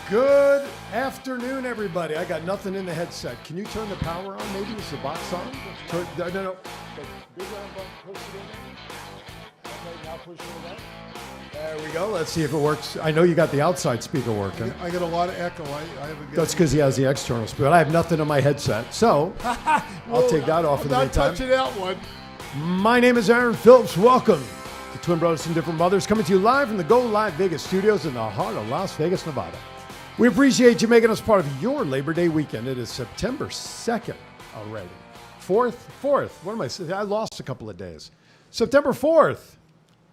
Good afternoon, everybody. I got nothing in the headset. Can you turn the power on? Maybe is the box on? No. Big round bump, push it in. Okay, now push it in. There we go. Let's see if it works. I know you got the outside speaker working. I got a lot of echo. I haven't. That's because he has the external speaker. I have nothing in my headset, so I'll take that off in the meantime. Not touching that one. My name is Aaron Phillips. Welcome to Twin Brothers and Different Mothers, coming to you live from the Go Live Vegas studios in the heart of Las Vegas, Nevada. We appreciate you making us part of your Labor Day weekend. It is September 2nd already. 4th? What am I saying? I lost a couple of days. September 4th.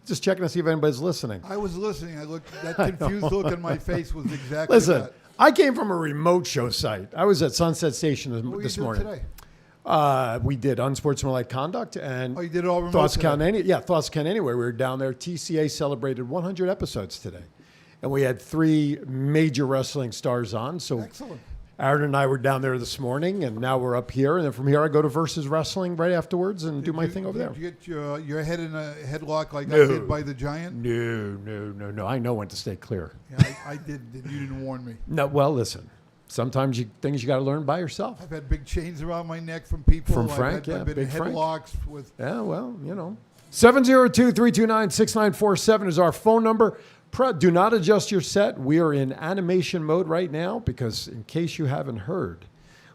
Just checking to see if anybody's listening. I was listening. That confused look on my face was exactly Listen, that. I came from a remote show site. I was at Sunset Station this morning. Today? We did Unsportsmanlike Conduct and you did it all remote Thoughts today? Count Thoughts Count Anywhere. We were down there. TCA celebrated 100 episodes today. And we had 3 major wrestling stars on. So Excellent. Aaron and I were down there this morning, and now we're up here. And then from here, I go to Versus Wrestling right afterwards and do my thing over there. Did you get your head in a headlock like I did by the Giant? No. I know when to stay clear. Yeah, I did. You didn't warn me. No, well, listen. Sometimes things you got to learn by yourself. I've had big chains around my neck from people. From Frank, I've been in big Frank. headlocks with. Yeah, well, 702-329-6947 is our phone number. Do not adjust your set. We are in animation mode right now because in case you haven't heard,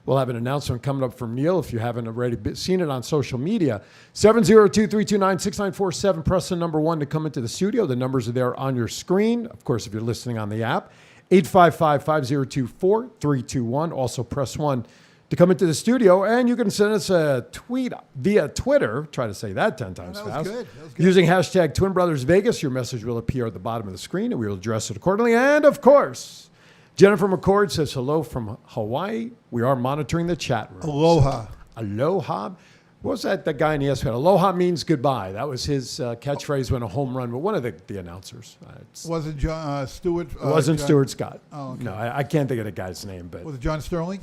we'll have an announcement coming up from Neil if you haven't already seen it on social media. 702-329-6947. Press the number 1 to come into the studio. The numbers are there on your screen. Of course, if you're listening on the app, 855-502-4321. Also press 1 to come into the studio, and you can send us a tweet via Twitter. Try to say that 10 times fast. That was good. Using hashtag Twin Brothers Vegas, your message will appear at the bottom of the screen, and we will address it accordingly. And, of course, Jennifer McCord says hello from Hawaii. We are monitoring the chat room. Aloha. Aloha. What was that guy in ESPN? Aloha means goodbye. That was his catchphrase when a home run. But one of the announcers. Wasn't John Stewart? It wasn't Stuart Scott. Oh, okay. No, I can't think of the guy's name. But Was it John Sterling?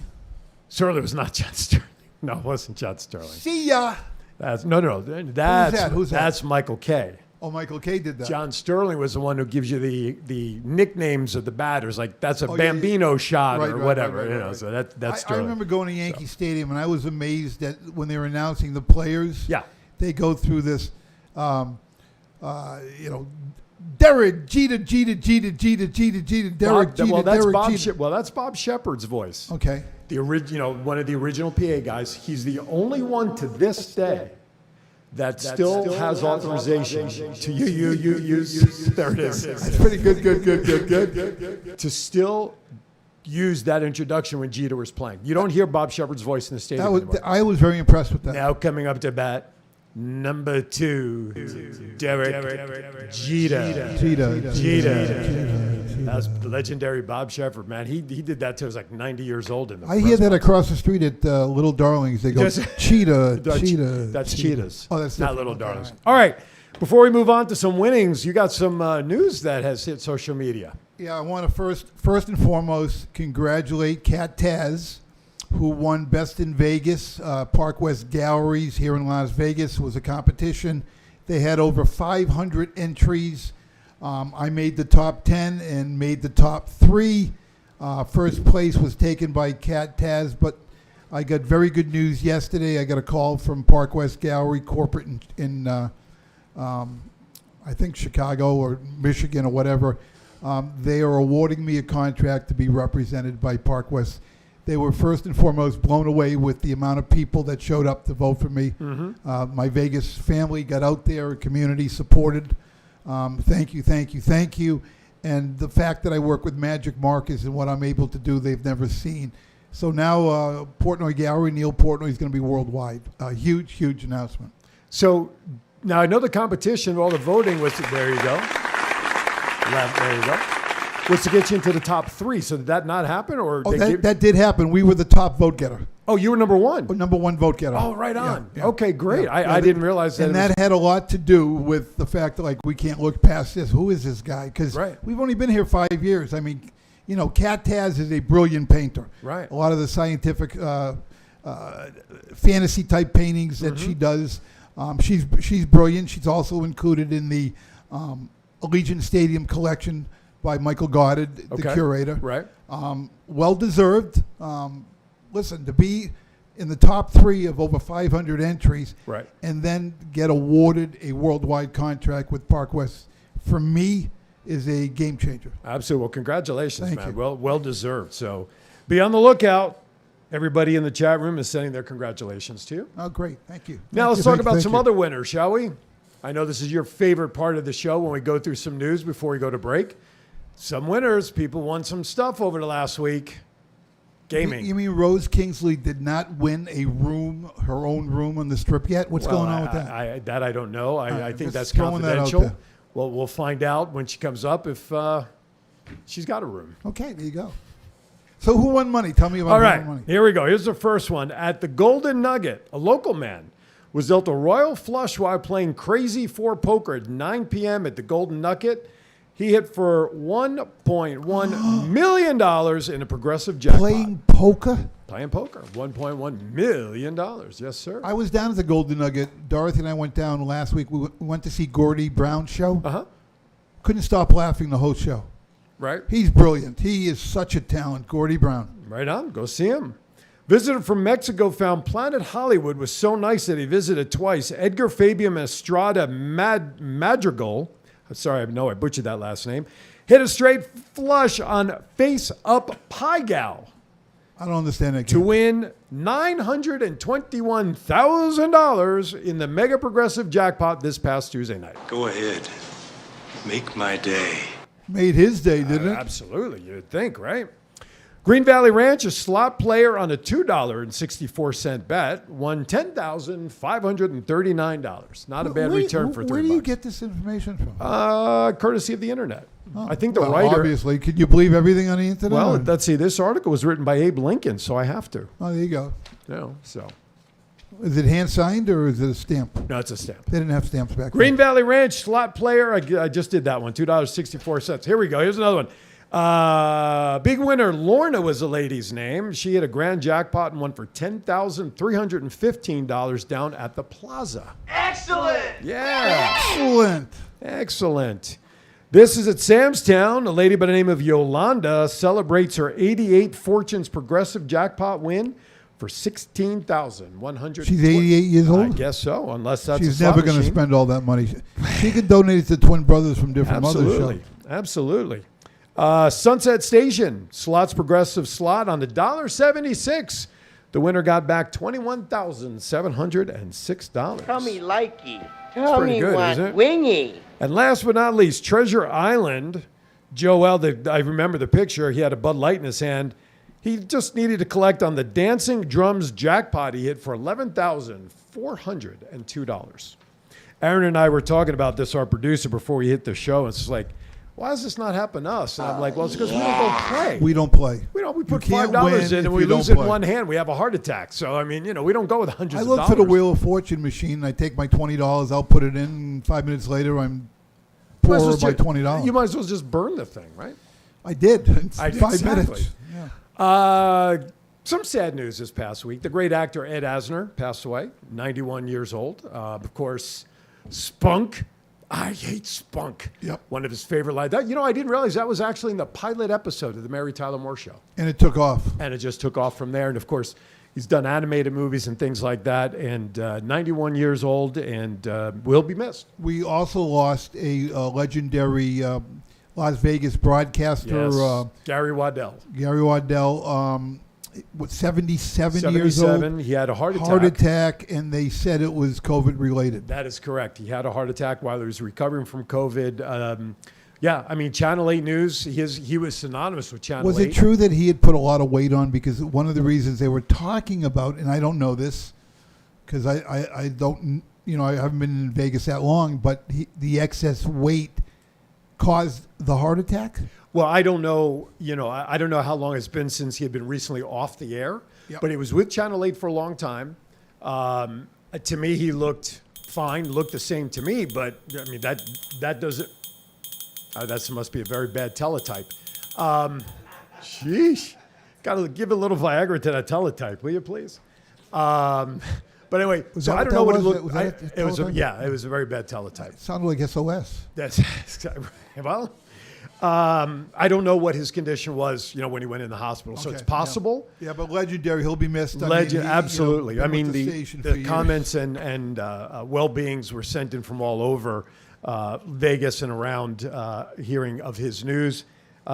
certainly it was not John Sterling. No, it wasn't John Sterling. See ya. Who's that? Who's that? That's Michael Kay. Oh, Michael Kay did that. John Sterling was the one who gives you the nicknames of the batters, like that's a Bambino shot or whatever. Right. So that's Sterling. I remember going to Yankee Stadium, and I was amazed that when they were announcing the players, they go through this, Derek Jeter, Derek Jeter. That's Bob Shepard's voice. Okay. One of the original PA guys. He's the only one to this day that still has authorization to use. There it is. That's pretty good. To still use that introduction when Jeter was playing. You don't hear Bob Shepard's voice in the stadium anymore. I was very impressed with that. Now coming up to bat, number 2, Derek Jeter. That's the legendary Bob Shepard, man. He did that till he was like 90 years old. I hear that across the street at Little Darlings. They go, Cheetah. That's Cheetahs. Oh, that's not Little Darlings. All right. Before we move on to some winnings, you got some news that has hit social media. Yeah, I want to first and foremost congratulate Kat Taz, who won Best in Vegas. Park West Galleries here in Las Vegas was a competition. They had over 500 entries. I made the top 10 and made the top 3. First place was taken by Kat Taz, but I got very good news yesterday. I got a call from Park West Gallery corporate in I think Chicago or Michigan or whatever. They are awarding me a contract to be represented by Park West. They were first and foremost blown away with the amount of people that showed up to vote for me. Mm-hmm. My Vegas family got out there, community supported. Thank you. And the fact that I work with Magic Marcus and what I'm able to do, they've never seen. So now Portnoy Gallery, Neil Portnoy is going to be worldwide. A huge announcement. So now I know the competition, all the voting was, there you go. There you go. Was to get you into the top 3. So did that not happen? Or that did happen. We were the top vote getter. Oh, you were number 1? Number 1 vote getter. Oh, right on. Yeah. Okay, great. I didn't realize that. And that had a lot to do with the fact that, we can't look past this. Who is this guy? Because we've only been here 5 years. I mean, Kat Taz is a brilliant painter. Right. A lot of the scientific fantasy-type paintings that she does, she's brilliant. She's also included in the Allegiant Stadium collection by Michael Goddard, the curator. Right. Well deserved. Listen, to be in the top 3 of over 500 entries, Right. and then get awarded a worldwide contract with Park West, for me, is a game changer. Absolutely. Well, congratulations, Thank man. you. Well deserved. So be on the lookout. Everybody in the chat room is sending their congratulations to you. Oh, great. Thank you. Now Thank let's you, talk thank you, about thank some you. other winners, shall we? I know this is your favorite part of the show when we go through some news before we go to break. Some winners. People won some stuff over the last week. Gaming. You mean Rose Kingsley did not win her own room on the Strip yet? What's going on with that? I don't know. I right, think just that's throwing that out confidential. there. Well, we'll find out when she comes up if she's got a room. Okay, there you go. So who won money? Tell me about All who right, won money. here we go. Here's the first one. At the Golden Nugget, a local man was dealt a royal flush while playing Crazy 4 poker at 9 p.m. at the Golden Nugget. He hit for $1.1 million in a progressive jackpot. Playing poker? Playing poker. $1.1 million. Yes, sir. I was down at the Golden Nugget. Dorothy and I went down last week. We went to see Gordy Brown's show. Uh-huh. Couldn't stop laughing the whole show. Right. He's brilliant. He is such a talent, Gordy Brown. Right on. Go see him. Visitor from Mexico found Planet Hollywood was so nice that he visited twice. Edgar Fabian Estrada Madrigal, sorry, I know I butchered that last name, hit a straight flush on Face Up Pie Gal I don't understand that to game. win $921,000 in the mega progressive jackpot this past Tuesday night. Go ahead. Make my day. Made his day, didn't it? Absolutely, you'd think, right? Green Valley Ranch, a slot player on a $2.64 bet, won $10,539. Not a bad return for $3. Where do you get this information from? Courtesy of the internet. Oh, I think the well, writer. Obviously. Could you believe everything on the internet? Well, or- let's see. This article was written by Abe Lincoln, so I have to. Oh, there you go. So. Is it hand-signed or is it a stamp? No, it's a stamp. They didn't have stamps back Green then. Valley Ranch slot player. I just did that one. $2.64. Here we go. Here's another one. Big winner Lorna was the lady's name. She hit a grand jackpot and won for $10,315 down at the Plaza. Excellent! Yeah. Excellent. This is at Samstown. A lady by the name of Yolanda celebrates her 88 Fortunes Progressive jackpot win for $16,100. She's 88 years I old? guess so, unless that's She's a slot never going to machine. spend all that money. She can donate it to twin brothers from different mothers. Absolutely. Absolutely. Sunset Station, slots progressive slot on the $1.76. The winner got back $21,706. Tell me likey. Tell pretty me good, what isn't it? wingy. And last but not least, Treasure Island. Joel, I remember the picture. He had a Bud Light in his hand. He just needed to collect on the Dancing Drums jackpot he hit for $11,402. Aaron and I were talking about this, our producer, before we hit the show. And it's just like, why does this not happen to us? And I'm like, well, it's because we don't go play. We don't play. We You put can't $5 win in if and we you don't lose it in play. one hand. We have a heart attack. So, I mean, we don't go with hundreds I of look dollars. for the Wheel of Fortune machine. I take my $20. I'll put it in. And 5 minutes later, I'm You might as poorer well by ju- $20. You might as well just burn the thing, right? I did. In 5 Exactly. minutes. Yeah. Some sad news this past week. The great actor Ed Asner passed away, 91 years old. Of course, Spunk. I hate Spunk. Yep. One of his favorite lines. I didn't realize that was actually in the pilot episode of the Mary Tyler Moore Show. And it took off. And it just took off from there. And of course, he's done animated movies and things like that. And 91 years old and will be missed. We also lost a legendary Las Vegas broadcaster, Yes. Gary Waddell. Gary Waddell, 77 years 77. old. He had a heart attack. Heart attack, and they said it was COVID related. That is correct. He had a heart attack while he was recovering from COVID. Channel 8 News, he was synonymous with Channel 8. Was it true that he had put a lot of weight on? Because one of the reasons they were talking about, and I don't know this, because I don't, I haven't been in Vegas that long, but the excess weight caused the heart attack? Well, I don't know, I don't know how long it's been since he had been recently off the air, Yep. but he was with Channel 8 for a long time. To me, he looked fine, looked the same to me, but I mean, that doesn't, that must be a very bad teletype. Sheesh. Got to give a little Viagra to that teletype, will you please? But anyway, Was so that I what don't know that what it was? looked Was like. that It was, teletype? it was a very bad teletype. It sounded like SOS. That's well. I don't know what his condition was, when he went in the hospital. So Okay, it's possible. Yeah, but legendary. He'll be missed. Absolutely. been I mean, with the station for years. comments and well-beings were sent in from all over Vegas and around hearing of his news,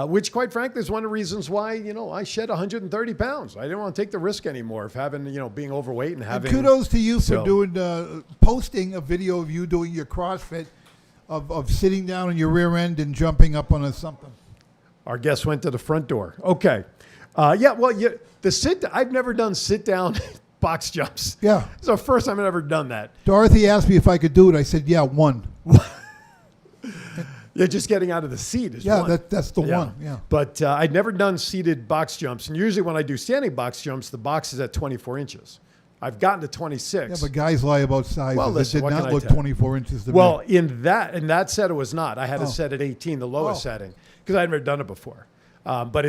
which, quite frankly, is one of the reasons why, I shed 130 pounds. I didn't want to take the risk anymore of having, being overweight and having. And kudos to you for so- doing posting a video of you doing your CrossFit, of sitting down on your rear end and jumping up on something. Our guest went to the front door. Okay. I've never done sit-down box jumps. Yeah. It's the first time I've ever done that. Dorothy asked me if I could do it. I said, yeah, one. Yeah, just getting out of the seat is Yeah, one. that's the one. Yeah. But I'd never done seated box jumps. And usually when I do standing box jumps, the box is at 24 inches. I've gotten to 26. Yeah, but guys lie about sizes. Well, listen, it what did can not I look tell you? 24 inches to Well, me. in that set, it was not. I had it set at 18, the lowest Oh. setting, because I'd never done it before. But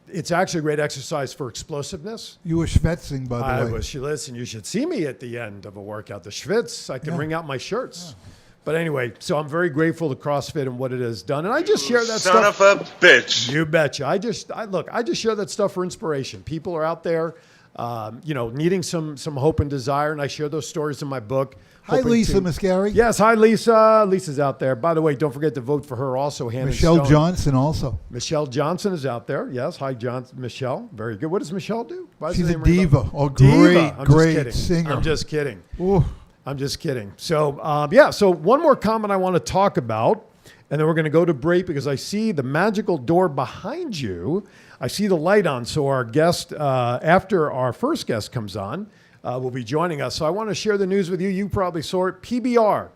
it's actually a great exercise for explosiveness. You were schwitzing, by the way. Listen, you should see me at the end of a workout. The schwitz, I can wring out my shirts. Yeah. But anyway, so I'm very grateful to CrossFit and what it has done. And I just share that stuff. Son of a bitch. You betcha. I just share that stuff for inspiration. People are out there, needing some hope and desire. And I share those stories in my book. Hi, Lisa Mascari. Yes, hi, Lisa. Lisa's out there. By the way, don't forget to vote for her also. Michelle Johnson also. Michelle Johnson is out there. Yes, hi, Michelle. Very good. What does Michelle do? She's a diva. Oh, Diva. great singer. I'm just kidding. Ooh. I'm just kidding. So, so one more comment I want to talk about, and then we're going to go to break because I see the magical door behind you. I see the light on. So our guest, after our first guest comes on, will be joining us. So I want to share the news with you. You probably saw it. PBR,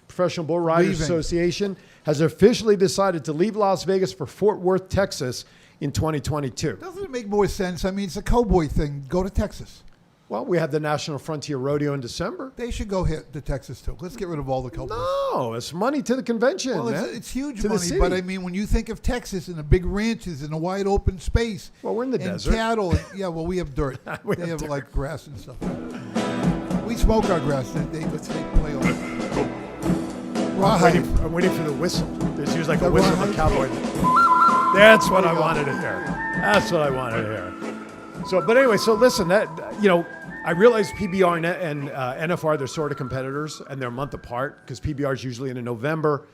Professional Bull Riders Association, has officially decided to leave Las Vegas for Fort Worth, Texas in 2022. Doesn't it make more sense? I mean, it's a cowboy thing. Go to Texas. Well, we have the National Frontier Rodeo in December. They should go hit to Texas, too. Let's get rid of all the cowboys. No, it's money to the convention. Well, man. it's huge To the money, city. but I mean, when you think of Texas and the big ranches and the wide open space. Well, we're in the and desert. Cattle. We have dirt. We they have have dirt. like grass and stuff. We smoke our grass. They play on it. Rawhide. I'm waiting for the whistle. There's usually like a The whistle of a rawhide? cowboy. That's what I wanted to hear. That's what I wanted to hear. So, but anyway, so listen, I realize PBR and NFR, they're sort of competitors, and they're a month apart because PBR is usually in November.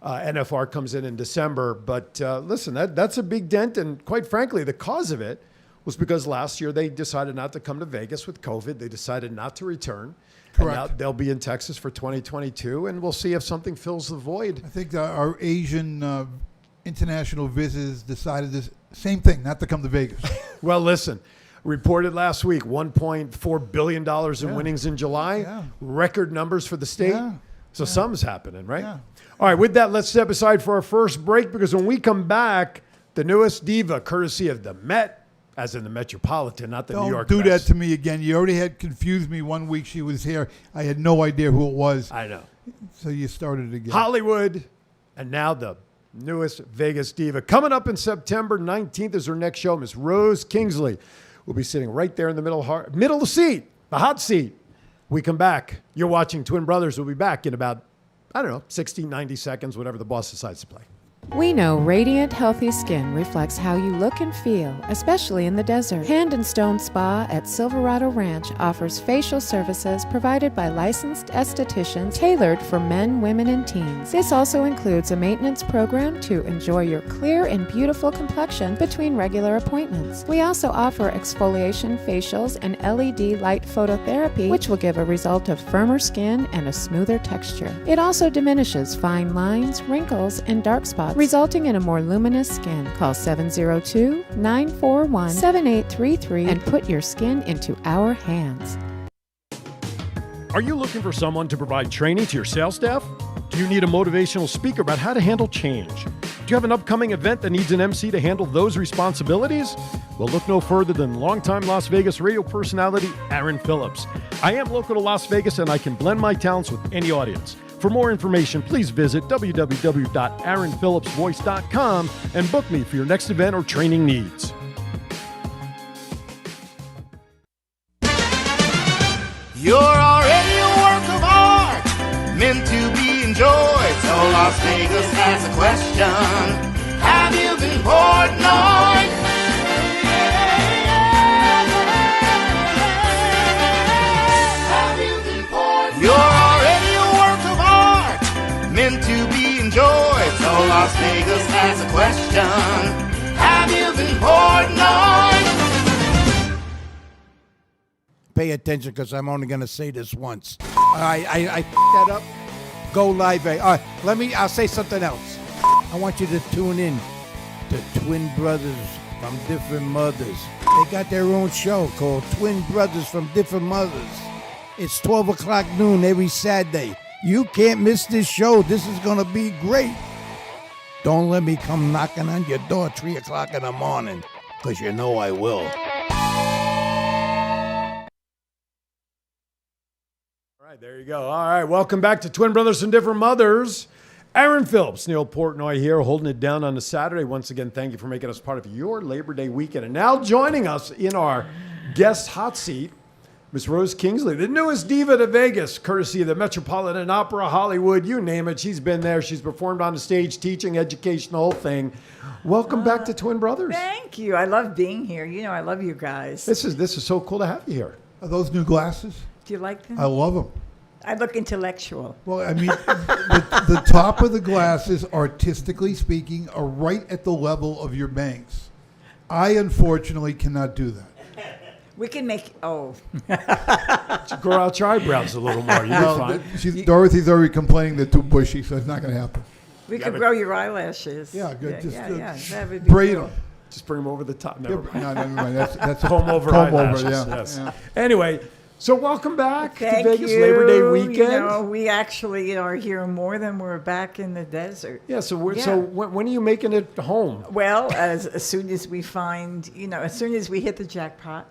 NFR comes in December. But listen, that's a big dent. And quite frankly, the cause of it was because last year they decided not to come to Vegas with COVID. They decided not to return. Correct. And now they'll be in Texas for 2022, and we'll see if something fills the void. I think our Asian international visitors decided this same thing, not to come to Vegas. Well, listen, reported last week, $1.4 billion in winnings in July. Yeah. Record numbers for the state. Yeah. So something's happening, right? Yeah. All right, with that, let's step aside for our first break because when we come back, the newest diva, courtesy of the Met, as in the Metropolitan, not the New York Don't do Mets. that to me again. You already had confused me one week she was here. I had no idea who it was. I know. So you started again. Hollywood, and now the newest Vegas diva. Coming up in September 19th is her next show. Miss Rose Kingsley will be sitting right there in the middle seat, the hot seat. We come back. You're watching Twin Brothers. We'll be back in about, 60, 90 seconds, whatever the boss decides to play. We know radiant, healthy skin reflects how you look and feel, especially in the desert. Hand and Stone Spa at Silverado Ranch offers facial services provided by licensed estheticians tailored for men, women, and teens. This also includes a maintenance program to enjoy your clear and beautiful complexion between regular appointments. We also offer exfoliation facials and LED light phototherapy, which will give a result of firmer skin and a smoother texture. It also diminishes fine lines, wrinkles, and dark spots, resulting in a more luminous skin. Call 702-941-7833 and put your skin into our hands. Are you looking for someone to provide training to your sales staff? Do you need a motivational speaker about how to handle change? Do you have an upcoming event that needs an MC to handle those responsibilities? Well, look no further than longtime Las Vegas radio personality Aaron Phillips. I am local to Las Vegas and I can blend my talents with any audience. For more information, please visit www.aaronphillipsvoice.com and book me for your next event or training needs. You're already a work of art, meant to be enjoyed. So Las Vegas has a question. Have you been Portnoy? Have you been Portnoy? You're already a work of art, meant to be enjoyed. So Las Vegas has a question. Have you been Portnoy? Pay attention because I'm only going to say this once. I that up. Go live. All right, I'll say something else. I want you to tune in to Twin Brothers from Different Mothers. They got their own show called Twin Brothers from Different Mothers. It's 12 o'clock noon every Saturday. You can't miss this show. This is going to be great. Don't let me come knocking on your door 3 o'clock in the morning, because you know I will. All right, there you go. All right, welcome back to Twin Brothers from Different Mothers. Aaron Phillips, Neil Portnoy here, holding it down on a Saturday. Once again, thank you for making us part of your Labor Day weekend. And now joining us in our guest hot seat, Miss Rose Kingsley, the newest diva to Vegas, courtesy of the Metropolitan Opera, Hollywood, you name it. She's been there. She's performed on the stage, teaching, education, the whole thing. Welcome back to Twin Brothers. Thank you. I love being here. You know, I love you guys. This is so cool to have you here. Are those new glasses? Do you like them? I love them. I look intellectual. Well, I mean, the top of the glasses, artistically speaking, are right at the level of your bangs. I, unfortunately, cannot do that. We can make, Grow out your eyebrows a little more. You'll be fine. Dorothy's already complaining they're too bushy, so it's not going to happen. we could grow your eyelashes. Yeah, good. Yeah, that would be braid cool. them. Just bring them over the top. Yeah, Never mind. no, never mind. That's a Comb over comb eyelashes. over, Yes. yeah. Anyway, so welcome back Thank to Vegas you. Labor Day weekend. You know, we actually are here more than we're back in the desert. Yeah, so Yeah. so when are you making it home? Well, as soon as we find, as soon as we hit the jackpot.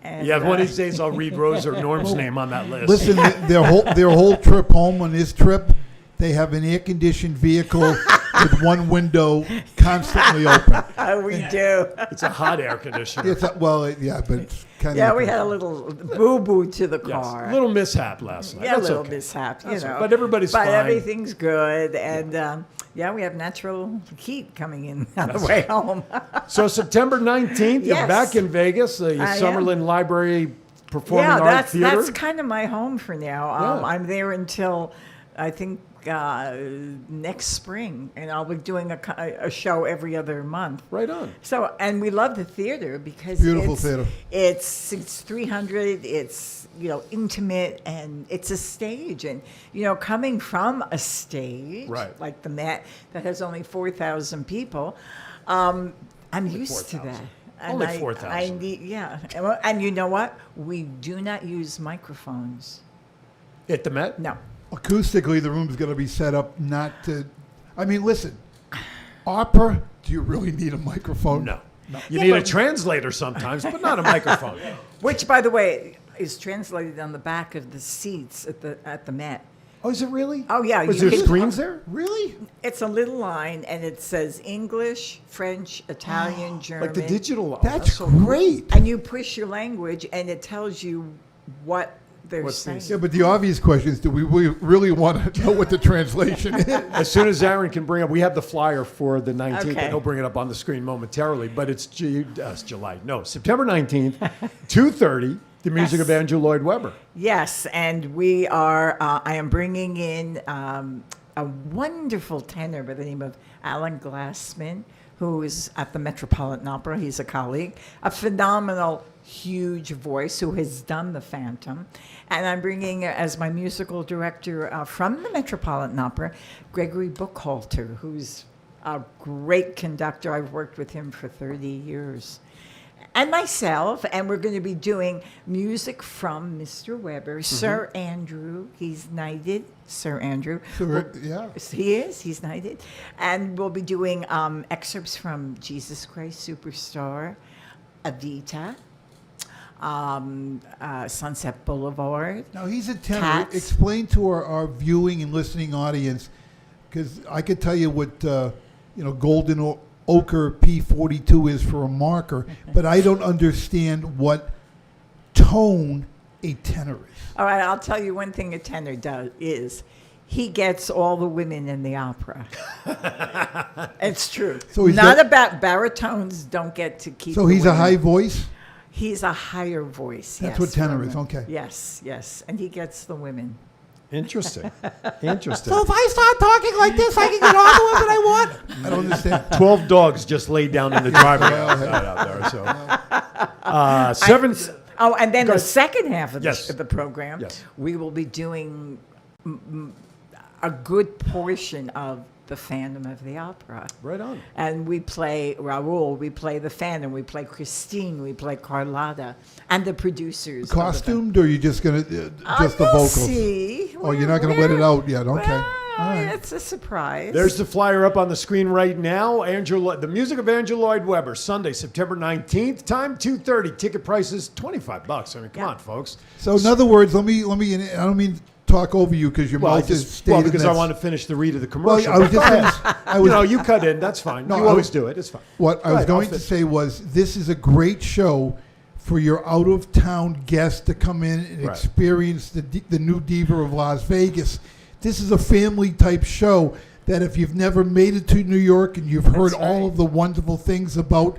And, Yeah, one of these days I'll read Rose or Norm's name on that list. Listen, their whole trip home on this trip, they have an air-conditioned vehicle with one window constantly open. we do. It's a hot air conditioner. But it's kind of... Yeah, we had a little boo-boo to the Yes, car. a little mishap last night. Yeah, That's a little okay. mishap, That's you know. okay. But everybody's But fine. everything's good, and we have natural heat coming in on the way home. So September 19th, you're Yes. back in Vegas, the I am. Summerlin Library Performing Arts Theater. That's kind of my home for now. Yeah. I'm there until I think next spring, and I'll be doing a show every other month. Right on. So, and we love the theater because Beautiful theater. It's 300. It's intimate, and it's a stage. And coming from a stage Right. like the Met that has only 4,000 people, I'm used to 4,000. that. Only And 4,000. I need, yeah. And you know what? We do not use microphones. At the Met? No. Acoustically, the room's going to be set up not to... I mean, listen, opera, do you really need a microphone? No. You need a translator sometimes, but not a microphone. Which, by the way, is translated on the back of the seats at the Met. Oh, is it really? Oh, yeah. Was you there can- screens there? Really? It's a little line, and it says English, French, Italian, German. Like the digital. That's so cool. great. And you push your language, and it tells you what they're What's saying. these- Yeah, but the obvious question is, do we really want to know what the translation is? As soon as Aaron can bring up, we have the flyer for the 19th, Okay. and he'll bring it up on the screen momentarily. But it's July. No, September 19th, 2:30. The music Yes. of Andrew Lloyd Webber. Yes, and we are. I am bringing in a wonderful tenor by the name of Alan Glassman, who is at the Metropolitan Opera. He's a colleague, a phenomenal, huge voice who has done The Phantom. And I'm bringing as my musical director from the Metropolitan Opera, Gregory Buchholter, who's a great conductor. I've worked with him for 30 years. And myself, and we're going to be doing music from Mr. Weber, Sir Andrew. He's knighted, Sir Andrew. Yeah. He's knighted. And we'll be doing excerpts from Jesus Christ Superstar, Evita, Sunset Boulevard. Now, he's a tenor. Cats. Explain to our viewing and listening audience, because I could tell you what, Golden Ochre P42 is for a marker, but I don't understand what tone a tenor is. All right, I'll tell you one thing a tenor is He gets all the women in the opera. It's true. So he's Not got- about baritones. Don't get to keep. So the he's a women. high voice? He's a higher voice. That's yes, what tenor from is, the- okay. Yes, yes, and he gets the women. Interesting. Interesting. So if I start talking like this, I can get all the women I want. I don't understand. 12 dogs just laid down in the driveway outside out there. So, seven. Oh, and then Go the ahead. second half of, Yes. the program, Yes. we will be doing a good portion of the Phantom of the Opera. Right on. And we play Raoul, we play the Phantom, we play Christine, we play Carlotta, and the producers. of the Costumed, or are you just going to, just the we'll vocals? See. Oh, you're not going to let it out yet. Okay. Well, All right. It's a surprise. There's the flyer up on the screen right now. The music of Andrew Lloyd Webber, Sunday, September 19th. Time 2:30. Ticket prices $25. I mean, come Yeah. on, folks. So in other words, let me. I don't mean to talk over you because your mouth is stated. because I that's- want to finish the read of the commercial. I was But go just ahead. gonna- I was- you know, you cut in. That's fine. No, you I always was- do it. It's fine. What I Go was ahead, I'll going to finish. say was this is a great show for your out-of-town guests to come in and Right. experience the new diva of Las Vegas. This is a family-type show that if you've never made it to New York and you've heard all of the wonderful things about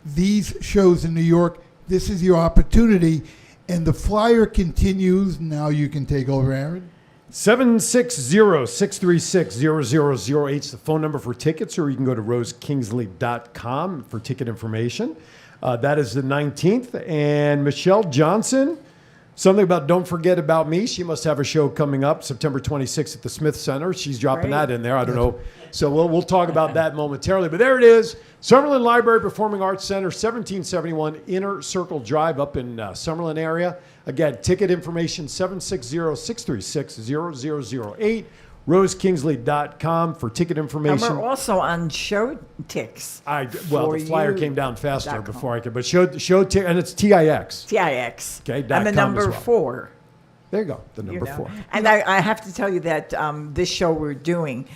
these shows in New York, this is your opportunity. And the flyer continues. Now you can take over, Aaron. 760-636-0008 is the phone number for tickets, or you can go to rosekingsley.com for ticket information. That is the 19th. And Michelle Johnson, something about Don't Forget About Me. She must have a show coming up September 26th at the Smith Center. She's dropping Great. that in there. I don't know. So we'll talk about that momentarily. But there it is. Summerlin Library Performing Arts Center, 1771 Inner Circle Drive up in Summerlin area. Again, ticket information 760-636-0008. rosekingsley.com for ticket And information. we're also on Show Tix. The flyer For came down faster .com. before I could. But show and it's TIX. TIX. Okay, and the .com number as well. 4. There you go. The you number know. 4. And I have to tell you that this show we're doing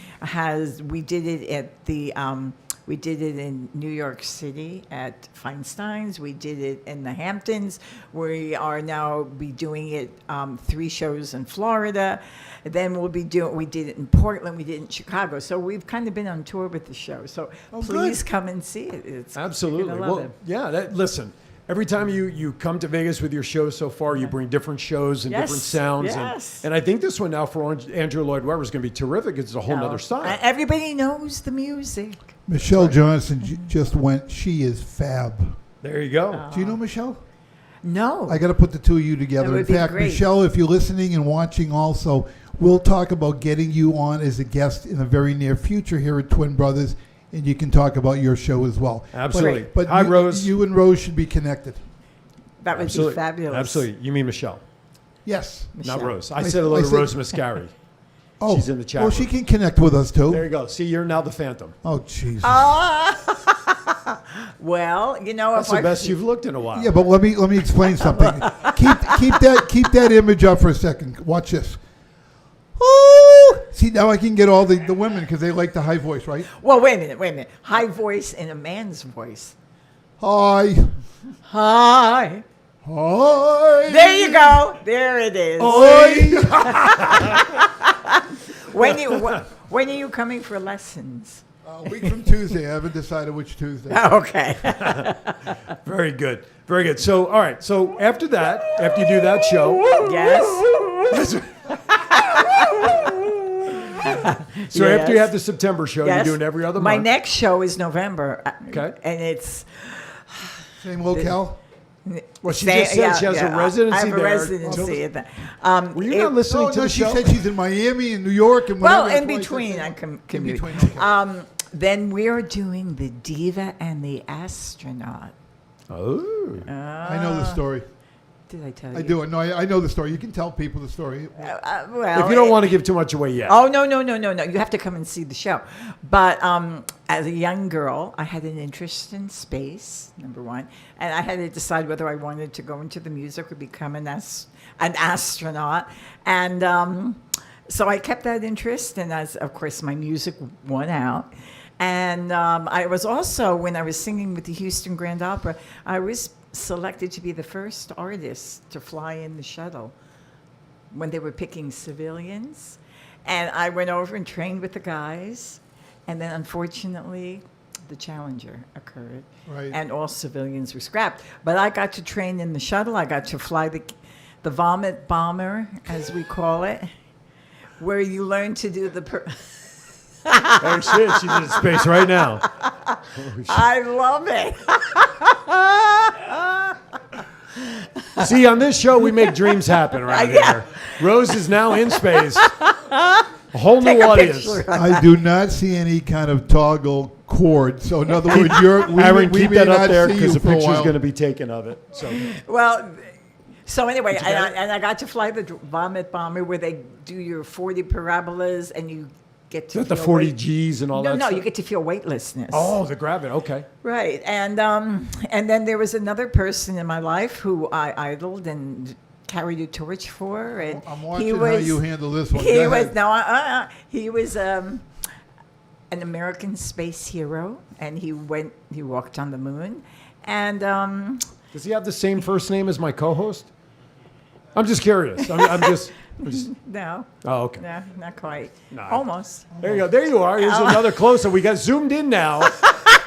we did it at the we did it in New York City at Feinstein's. We did it in the Hamptons. We are now be doing it 3 shows in Florida. Then we did it in Portland. We did it in Chicago. So we've kind of been on tour with the show. So please come and see it. It's Absolutely. You're gonna love Well, it. yeah. Listen, every time you come to Vegas with your shows so far, you bring different shows and different Yes, sounds. yes. And I think this one now for Andrew Lloyd Webber is going to be terrific. It's a whole nother style. Everybody knows the music. Michelle Johnson just went. She is fab. There you go. Do you know Michelle? No. I got to put the two of you together. That would In be fact, great. Michelle, if you're listening and watching also, we'll talk about getting you on as a guest in the very near future here at Twin Brothers, and you can talk about your show as well. Absolutely. But Hi, you, Rose. You and Rose should be connected. That would Absolutely. be fabulous. Absolutely. You mean Michelle, Yes. not Michelle. Rose. I said hello to said- Rose Mascari. Oh, She's in the chat Oh, room. she can connect with us too. There you go. See, you're now the Phantom. Oh, Jesus. Well, you know, That's the best you've looked in a while. Yeah, but let me explain something. keep that image up for a second. Watch this. Ooh! See, now I can get all the women because they like the high voice, right? Well, wait a minute. High voice in a man's voice. Hi. Hi. Hi. There you go. There it is. When are you coming for lessons? A week from Tuesday. I haven't decided which Tuesday. Okay. Very good. Very good. So, all right. So after that, after you do that show, Yes. so after you have the September show, Yes. you're doing every other My month. next show is November. Okay. And it's Same locale. Well, she just said she has a residency I have there. a residency at that. Were you not listening Oh, to no, the she show? said she's in Miami and New York and Well, whatever. in That's why I between, said- I can In commute. between. Okay. Then we're doing the Diva and the Astronaut. Oh. I know the story. Did I tell you? I do. No, I know the story. You can tell people the story. Well, If you don't want to give too much away yet. Oh, no. You have to come and see the show. But as a young girl, I had an interest in space, number one. And I had to decide whether I wanted to go into the music or become an astronaut. And so I kept that interest. And as, of course, my music won out. And I was also, when I was singing with the Houston Grand Opera, I was selected to be the first artist to fly in the shuttle when they were picking civilians. And I went over and trained with the guys. And then, unfortunately, the Challenger occurred. Right. And all civilians were scrapped. But I got to train in the shuttle. I got to fly the vomit bomber, as we call it, where you learn to do the... Oh, shit. She's in space right now. I love it. See, on this show, we make dreams happen around here. Rose is now in space. A whole new audience. I do not see any kind of toggle cord. So in other words, Aaron, we keep may that up not there see because you the for a picture's while. going to be taken of it. So Well, so anyway, Did you get it? and I got to fly the vomit bomber where they do your 40 parabolas and you get to the feel 40 weight- Gs and all No, that no, stuff? you get to feel weightlessness. Oh, the gravity. Okay. Right, and then there was another person in my life who I idled and carried a torch for, and I'm watching how you handle this one. He Go was ahead. he was an American space hero, and he walked on the moon, and Does he have the same first name as my co-host? I'm just curious. I'm just. no, Oh, okay. no, not quite, No. almost. There you go. There you are. Here's another close-up. We got zoomed in now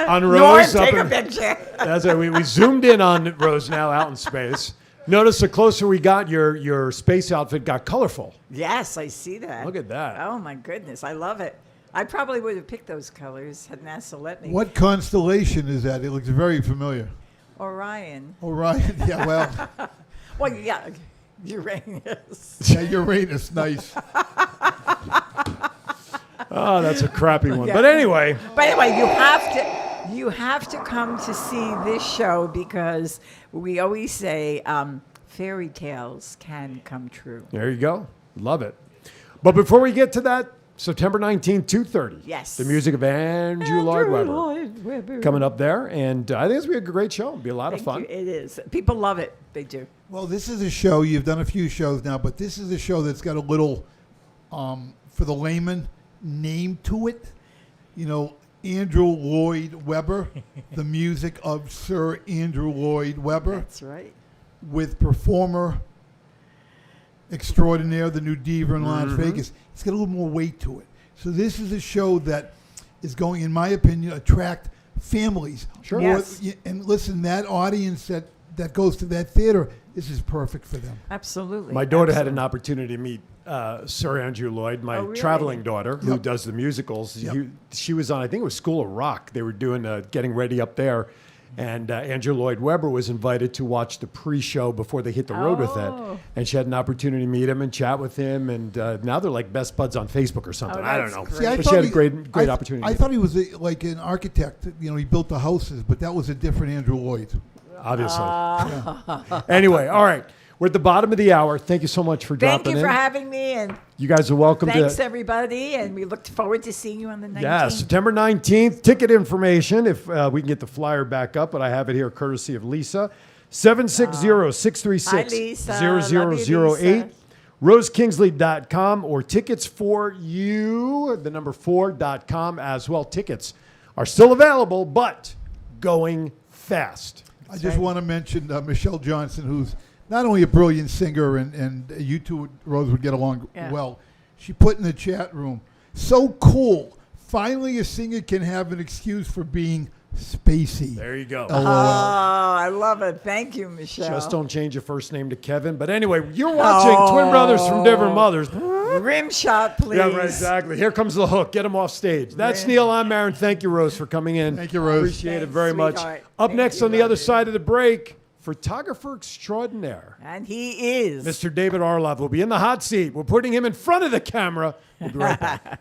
on Norm, Rose. take a in- picture. That's right. We zoomed in on Rose now out in space. Notice the closer we got, your space outfit got colorful. Yes, I see that. Look at that. Oh my goodness, I love it. I probably would have picked those colors had NASA let me. What constellation is that? It looks very familiar. Orion. Orion. Yeah, well, Well, yeah, Uranus. yeah, Uranus, nice. Oh, that's a crappy one. Yeah. But anyway, But anyway, you have to come to see this show because we always say fairy tales can come true. there you go. Love it. But before we get to that, September 19th, 2:30. Yes. The music of Andrew Lloyd Webber Lloyd Webber. coming up there. And I think it's going to be a great show. It'll be a lot of fun. Thank you. It is. People love it. They do. Well, this is a show, you've done a few shows now, but this is a show that's got a little, for the layman, name to it. You know, Andrew Lloyd Webber, the music of Sir Andrew Lloyd Webber, That's right. with performer extraordinaire, the new diva in Las Vegas. It's got a little more weight to it. So this is a show that is going, in my opinion, attract families. Sure. More- Yes. And listen, that audience that goes to that theater, this is perfect for them. Absolutely. My daughter had Absolutely. an opportunity to meet Sir Andrew Lloyd, my Oh, really? traveling daughter, who Yep. does the musicals. Yep. She was on, I think it was School of Rock. They were doing getting ready up there. And Andrew Lloyd Webber was invited to watch the pre-show before they hit the road with Oh. it. And she had an opportunity to meet him and chat with him. And now they're like best buds on Facebook or something. Oh, I don't that's know. great. See, I But thought she had a he- great I- opportunity. I thought he was like an architect. You know, he built the houses, but that was a different Andrew Lloyd. Obviously. Anyway, all right. We're at the bottom of the hour. Thank you so much for Thank dropping you for in. having me, and You guys are welcome thanks to. everybody, and we look forward to seeing you on the 19th. Yeah, September 19th. Ticket information, if we can get the flyer back up, but I have it here courtesy of Lisa. 760-636-0008. RoseKingsley.com or tickets for you, the number 4.com as well. Tickets are still available, but going fast. I just want to mention Michelle Johnson, who's not only a brilliant singer, and you two, Rose, would get along Yeah. well. She put in the chat room, so cool. Finally, a singer can have an excuse for being spacey. There you go. LOL. Oh, I love it. Thank you, Michelle. Just don't change your first name to Kevin. But anyway, you're watching Twin Brothers from Different Mothers. Rim shot, please. Yeah, right, exactly. Here comes the hook. Get him off stage. That's Neil. I'm Aaron. Thank you, Rose, for coming in. Thank you, Rose. Appreciate it Thanks, very much. sweetheart. Up Thank next you, on the love other you. side of the break, photographer extraordinaire, And he is. Mr. David Arlov, will be in the hot seat. We're putting him in front of the camera. We'll be right back.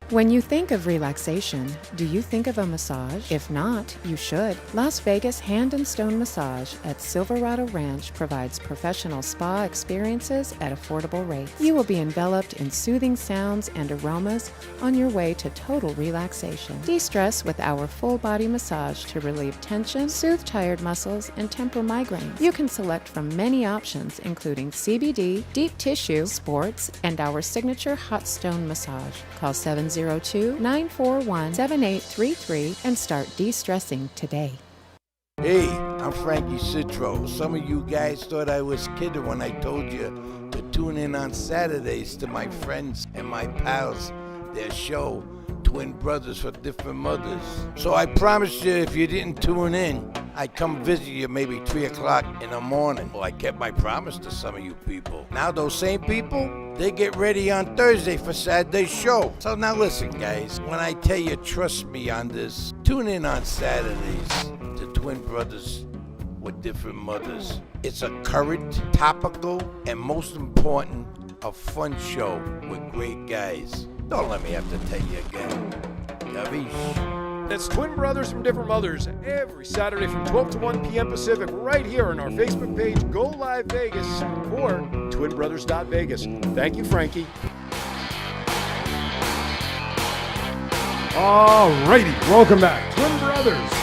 When you think of relaxation, do you think of a massage? If not, you should. Las Vegas Hand and Stone Massage at Silverado Ranch provides professional spa experiences at affordable rates. You will be enveloped in soothing sounds and aromas on your way to total relaxation. De-stress with our full body massage to relieve tension, soothe tired muscles, and temper migraines. You can select from many options including CBD, deep tissue, sports, and our signature hot stone massage. Call 702-941-7833 and start de-stressing today. Hey, I'm Frankie Citro. Some of you guys thought I was kidding when I told you to tune in on Saturdays to my friends and my pals, their show, Twin Brothers for Different Mothers. So I promised you if you didn't tune in, I'd come visit you maybe 3 o'clock in the morning. Well, I kept my promise to some of you people. Now those same people, they get ready on Thursday for Saturday's show. So now listen, guys, when I tell you trust me on this, tune in on Saturdays to Twin Brothers with Different Mothers. It's a current, topical, and most important, a fun show with great guys. Don't let me have to tell you again. Yavish. That's Twin Brothers from Different Mothers every Saturday from 12 to 1 p.m. Pacific right here on our Facebook page, Go Live Vegas, or twinbrothers.vegas. Thank you, Frankie. All righty, welcome back. Twin Brothers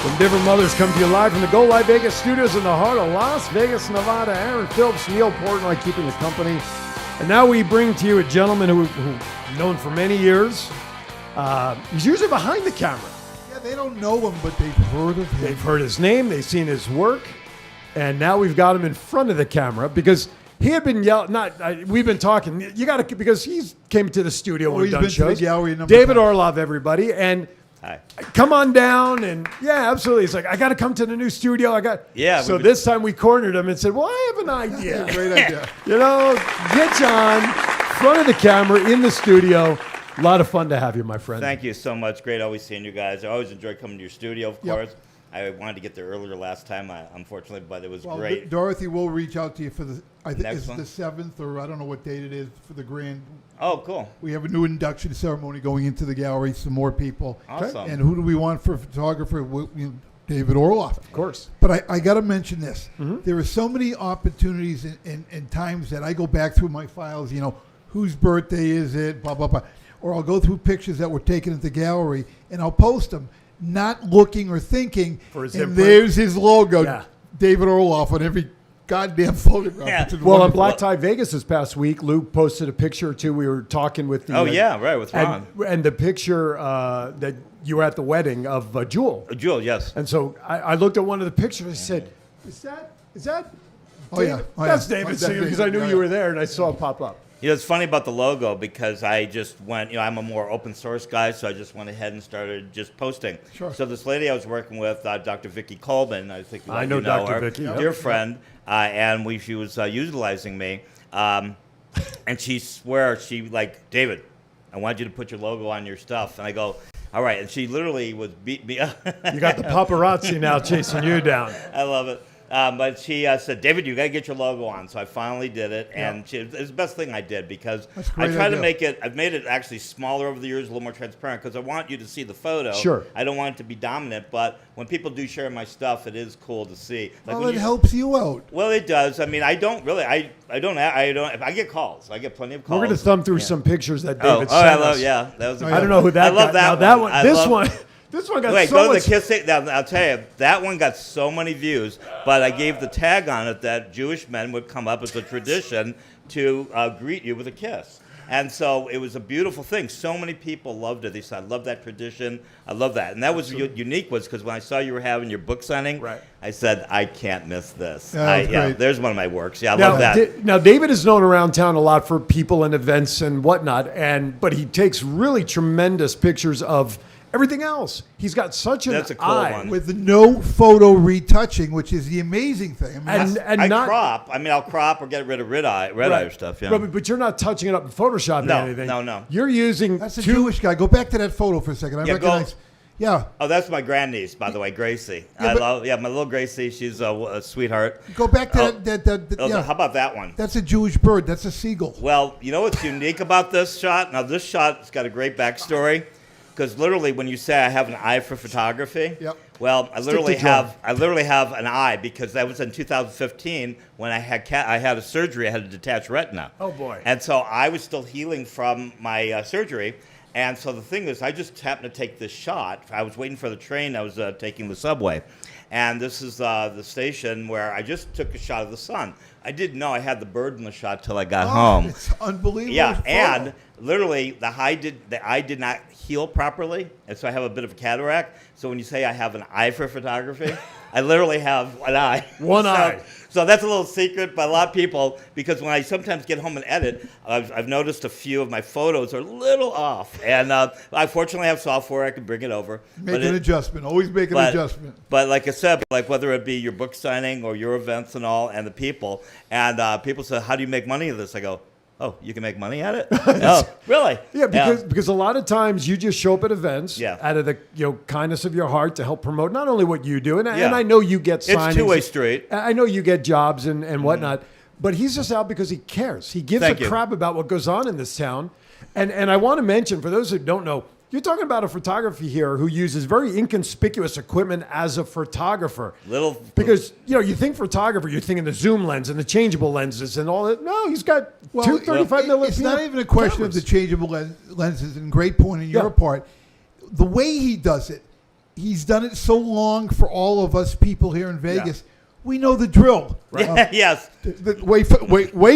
from Different Mothers come to you live from the Go Live Vegas studios in the heart of Las Vegas, Nevada. Aaron Phillips, Neil Portnoy keeping the company. And now we bring to you a gentleman who known for many years. He's usually behind the camera. Yeah, they don't know him, but they've heard of him. They've heard his name, they've seen his work, and now we've got him in front of the camera because he had been yelled. We've been talking. You got to because he's came to the studio and he's done been shows. to the gallery a number of David times. Orlov, everybody, and Hi. come on down. And yeah, absolutely. He's like, I got to come to the new studio. Yeah, So this time we cornered him and said, well, I have an idea. Great idea. Get on front of the camera in the studio. A lot of fun to have you, my friend. Thank you so much. Great always seeing you guys. I always enjoy coming to your studio, of course. I wanted to get there earlier last time, unfortunately, but it was great. Dorothy will reach out to you for I think Next it's one? the 7th, or I don't know what date it is, for the grand. Oh, cool. We have a new induction ceremony going into the gallery, some more people. Awesome. And who do we want for photographer? David Orloff. Of course. But I got to mention this. There are so many opportunities and times that I go back through my files, whose birthday is it, blah, blah, blah. Or I'll go through pictures that were taken at the gallery, and I'll post them, not looking or thinking, For his and imprint. there's his logo, Yeah. David Orloff, on every goddamn photograph. Yeah. Which is Well, on wonderful. Black Tie Vegas this past week, Luke posted a picture or two. We were talking with the. Oh, yeah, right, with Ron. And the picture that you were at the wedding of Jewel. Jewel, yes. And so I looked at one of the pictures. I said, "Is that? Oh, yeah. David? Oh, That's yeah. David That's singing because David. I knew Yeah, you were yeah. there, and I saw it pop up." It's funny about the logo because I just went, I'm a more open source guy, so I just went ahead and started just posting. Sure. So this lady I was working with, Dr. Vicki Coleman, I think I know you Dr. her, Vicki, dear yep. friend, and she was utilizing me, and she David, I want you to put your logo on your stuff, and I go, all right, and she literally was beat me up. You got the paparazzi now chasing you down. I love it. But she said, David, you got to get your logo on. So I finally did it. And it was the best thing I did because That's a I great tried to idea. make it, I've made it actually smaller over the years, a little more transparent because I want you to see the photo. Sure. I don't want it to be dominant, but when people do share my stuff, it is cool to see. Like Well, when it you- helps you out. Well, it does. I mean, I don't really, I don't, I get calls. I get plenty of calls. We're going to thumb through Yeah. some pictures that Oh, David I sent love, us. yeah. That was a Oh, good I don't know who that I love guy. that now one. that one. This one got Wait, so go much. to the Kiss. Now, I'll tell you, that one got so many views, but I gave the tag on it that Jewish men would come up as a tradition to greet you with a kiss. And so it was a beautiful thing. So many people loved it. They said, I love that tradition. I love that. And that was unique was because when I saw you were having your book signing, Right. I said, I can't miss this. Yeah, that was great. There's one of my works. Yeah, I Now, love that. Now, David is known around town a lot for people and events and whatnot, but he takes really tremendous pictures of everything else. He's got such an That's a cool eye. one. With no photo retouching, which is the amazing thing. I mean, And I not crop. I mean, I'll crop or get rid of red eye or stuff. Yeah. But you're not touching it up in Photoshop No, or anything. no. You're using that's a two. Jewish guy. Go back to that photo for a second. I Yeah, go. recognize. Yeah, Oh, that's my grandniece, by the way, Gracie. Yeah, but- My little Gracie. She's a sweetheart. go back to Oh. that. Yeah, How about that one? that's a Jewish bird. That's a seagull. Well, you know what's unique about this shot? Now, this shot's got a great backstory because literally, when you say I have an eye for photography, Yep. well, I Stick literally to drawing. have an eye because that was in 2015 when I had a surgery. I had a detached retina. Oh, boy. And so I was still healing from my surgery. And so the thing is, I just happened to take this shot. I was waiting for the train. I was taking the subway. And this is the station where I just took a shot of the sun. I didn't know I had the bird in the shot till I got home. It's unbelievable. Yeah, photo. and literally the eye did not heal properly, and so I have a bit of a cataract. So when you say I have an eye for photography, I literally have an eye. One eye. So that's a little secret, but a lot of people, because when I sometimes get home and edit, I've noticed a few of my photos are a little off, and I fortunately have software I can bring it over. Make an adjustment. Always make an adjustment. But like I said, like whether it be your book signing or your events and all, and the people, and people say, "How do you make money of this?" I go, "Oh, you can make money at it?" Oh, really? Yeah, because a lot of times you just show up at events out of the kindness of your heart to help promote not only what you do, and I know you get signings. It's two-way street. I know you get jobs and whatnot, but he's just out because he cares. He gives crap about what goes on in this town. And I want to mention, for those who don't know, you're talking about a photographer here who uses very inconspicuous equipment as a photographer. Because, you think photographer, you're thinking the zoom lens and the changeable lenses and all that. No, he's got two 35 millimeter. It's not even a question of the changeable lenses, and great point on your part. The way he does it, he's done it so long for all of us people here in Vegas. We know the drill. Right. Yes. Wait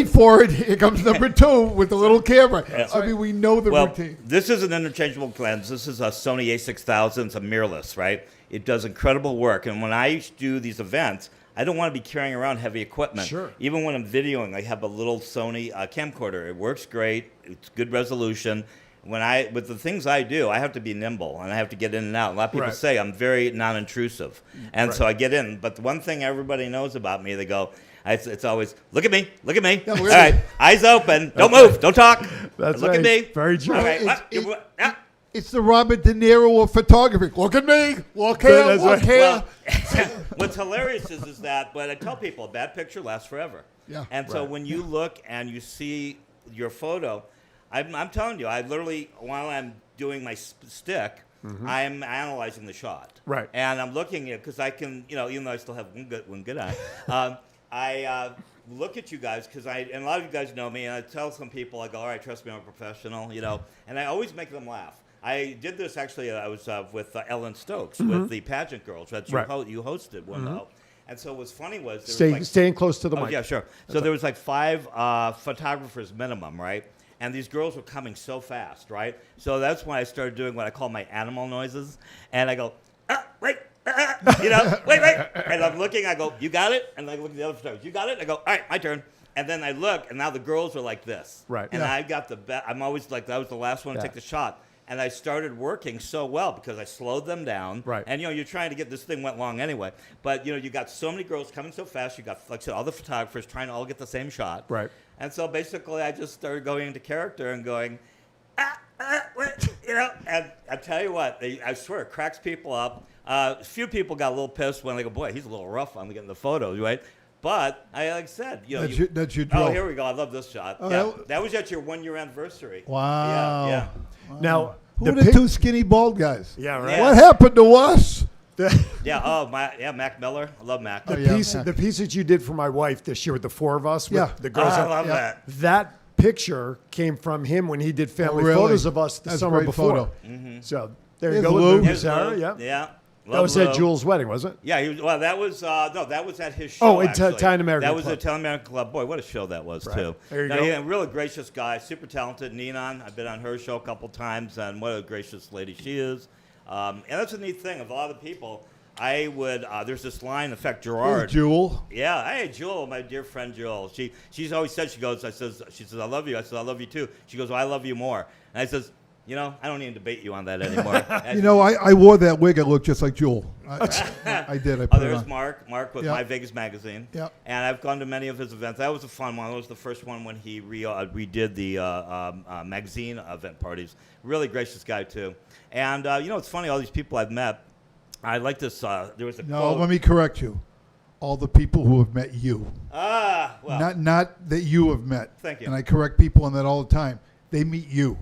for it. Here comes number 2 with the little camera. I mean, we know the routine. This is an interchangeable lens. This is a Sony a6000. It's a mirrorless, right? It does incredible work. And when I do these events, I don't want to be carrying around heavy equipment. Sure. Even when I'm videoing, I have a little Sony camcorder. It works great. It's good resolution. With the things I do, I have to be nimble and I have to get in and out. A lot of people say I'm very non-intrusive, and so I get in. But the one thing everybody knows about me, they go, it's always, look at me. All right, eyes open, don't move, don't talk. That's look at me. Very true. All right. It's the Robert De Niro of photography. Look at me. Look here. Look here. Well, what's hilarious is that, but I tell people, a bad picture lasts forever. Yeah. And so when you look and you see your photo, I'm telling you, I literally, while I'm doing my stick, I'm analyzing the shot. Right. And I'm looking at, because I can, even though I still have one good eye, I look at you guys, and a lot of you guys know me, and I tell some people, I go, all right, trust me, I'm a professional, and I always make them laugh. I did this, actually, I was with Ellen Stokes, with the pageant girls that you hosted one though. And so what's funny was... Staying close to the mic. Yeah, sure. So there was like 5 photographers minimum, right? And these girls were coming so fast, right? So that's when I started doing what I call my animal noises. And I go, wait. And I'm looking, I go, you got it? And I look at the other photographers, you got it? I go, all right, my turn. And then I look, and now the girls are like this. Right. And I got the best. I'm always like, that was the last one to take the shot. And I started working so well because I slowed them down. Right. And, you're trying to get this thing went long anyway. But, you got so many girls coming so fast. You got, like I said, all the photographers trying to all get the same shot. Right. And so basically I just started going into character and going, and I tell you what, I swear it cracks people up. A few people got a little pissed when they go, boy, he's a little rough on getting the photos, right? But like I said, that's your drill. Oh, here we go. I love this shot. That was at your 1-year anniversary. Wow. Yeah. Wow. Now, who are the 2 skinny bald guys? Yeah, right. What happened to us? Mac Miller. I love Mac. The piece that you did for my wife this year with the 4 of us, with the girls. I love that. That picture came from him when he did family photos of us the summer before. So there you go, with Sarah. Yeah. That was at Jules' wedding, wasn't it? Yeah, that was that was at his show. Oh, Italian American That was Club. the Italian American Club. Boy, what a show that was too. There you go. Yeah, really gracious guy, super talented. Ninon, I've been on her show a couple times, and what a gracious lady she is. And that's a neat thing. Of all the people, I would. There's this line. In fact, Gerard. Hey, Jewel. Yeah. Hey, Jewel, my dear friend Jewel. She's always said. She says, I love you. I said, I love you too. She goes, well, I love you more. And I says, I don't even debate you on that anymore. I wore that wig. I looked just like Jewel. I did. I put it there's on. Mark with My Vegas Magazine. Yeah. And I've gone to many of his events. That was a fun one. That was the first one when he redid the magazine event parties. Really gracious guy, too. And, it's funny, all these people I've met, I like this. There was a quote. Let me correct you. All the people who have met you. Well. Not that you have met. Thank you. And I correct people on that all the time. They meet you.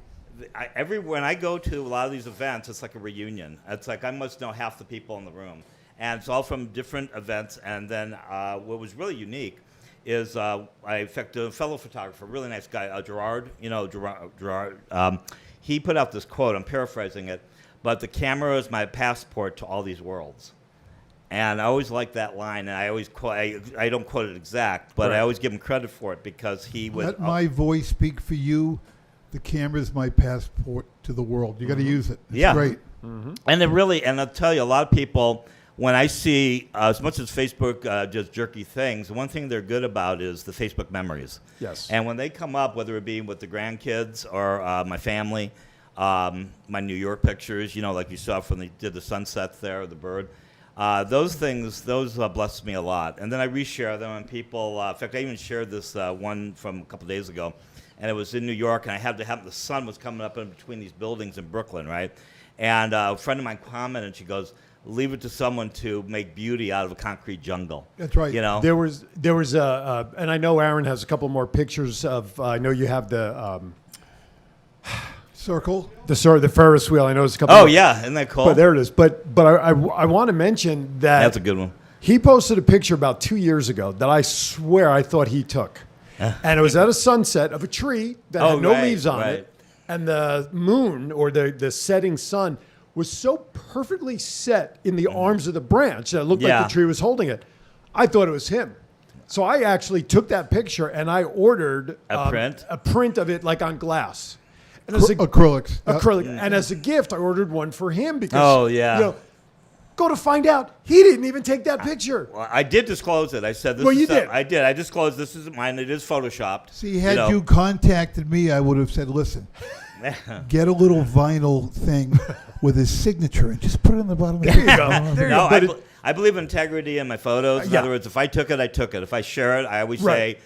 When I go to a lot of these events, it's like a reunion. It's like I must know half the people in the room. And it's all from different events. And then what was really unique is I affect a fellow photographer, really nice guy, Gerard. Gerard. he put out this quote. I'm paraphrasing it, but the camera is my passport to all these worlds. And I always like that line, and I always quote. I don't quote it exact, but I always give him credit for it because he would. Let my voice speak for you. The camera is my passport to the world. You got to use it. It's great. And it really, and I'll tell you, a lot of people, when I see, as much as Facebook does jerky things, the one thing they're good about is the Facebook memories. Yes. And when they come up, whether it be with the grandkids or my family, my New York pictures, like you saw when they did the sunset there, the bird. Those things, bless me a lot. And then I reshare them, and people, in fact, I even shared this one from a couple days ago, and it was in New York, and I had to have, the sun was coming up in between these buildings in Brooklyn, right? And a friend of mine commented, and she goes, leave it to someone to make beauty out of a concrete jungle. That's right. There was and I know Aaron has a couple more pictures of, I know you have the... Circle. The Ferris wheel. I know it's a couple. Oh, yeah. Isn't that cool? But there it is. But I want to mention that. That's a good one. He posted a picture about 2 years ago that I swear I thought he took. And it was at a sunset of a tree that had no leaves on it. And the moon, or the setting sun, was so perfectly set in the arms of the branch that it looked like the tree was holding it. I thought it was him. So I actually took that picture and I ordered a print of it, like on glass. And acrylics. Acrylic. And as a gift, I ordered one for him because, go to find out, he didn't even take that picture. Well, I did disclose it. I said this you did. I did. I disclosed this isn't mine. It is photoshopped. See, had you contacted me, I would have said, listen, get a little vinyl thing with his signature and just put it on the bottom. There you go. There you go. I believe in integrity in my photos. In other words, if I took it, I took it. If I share it, I always say,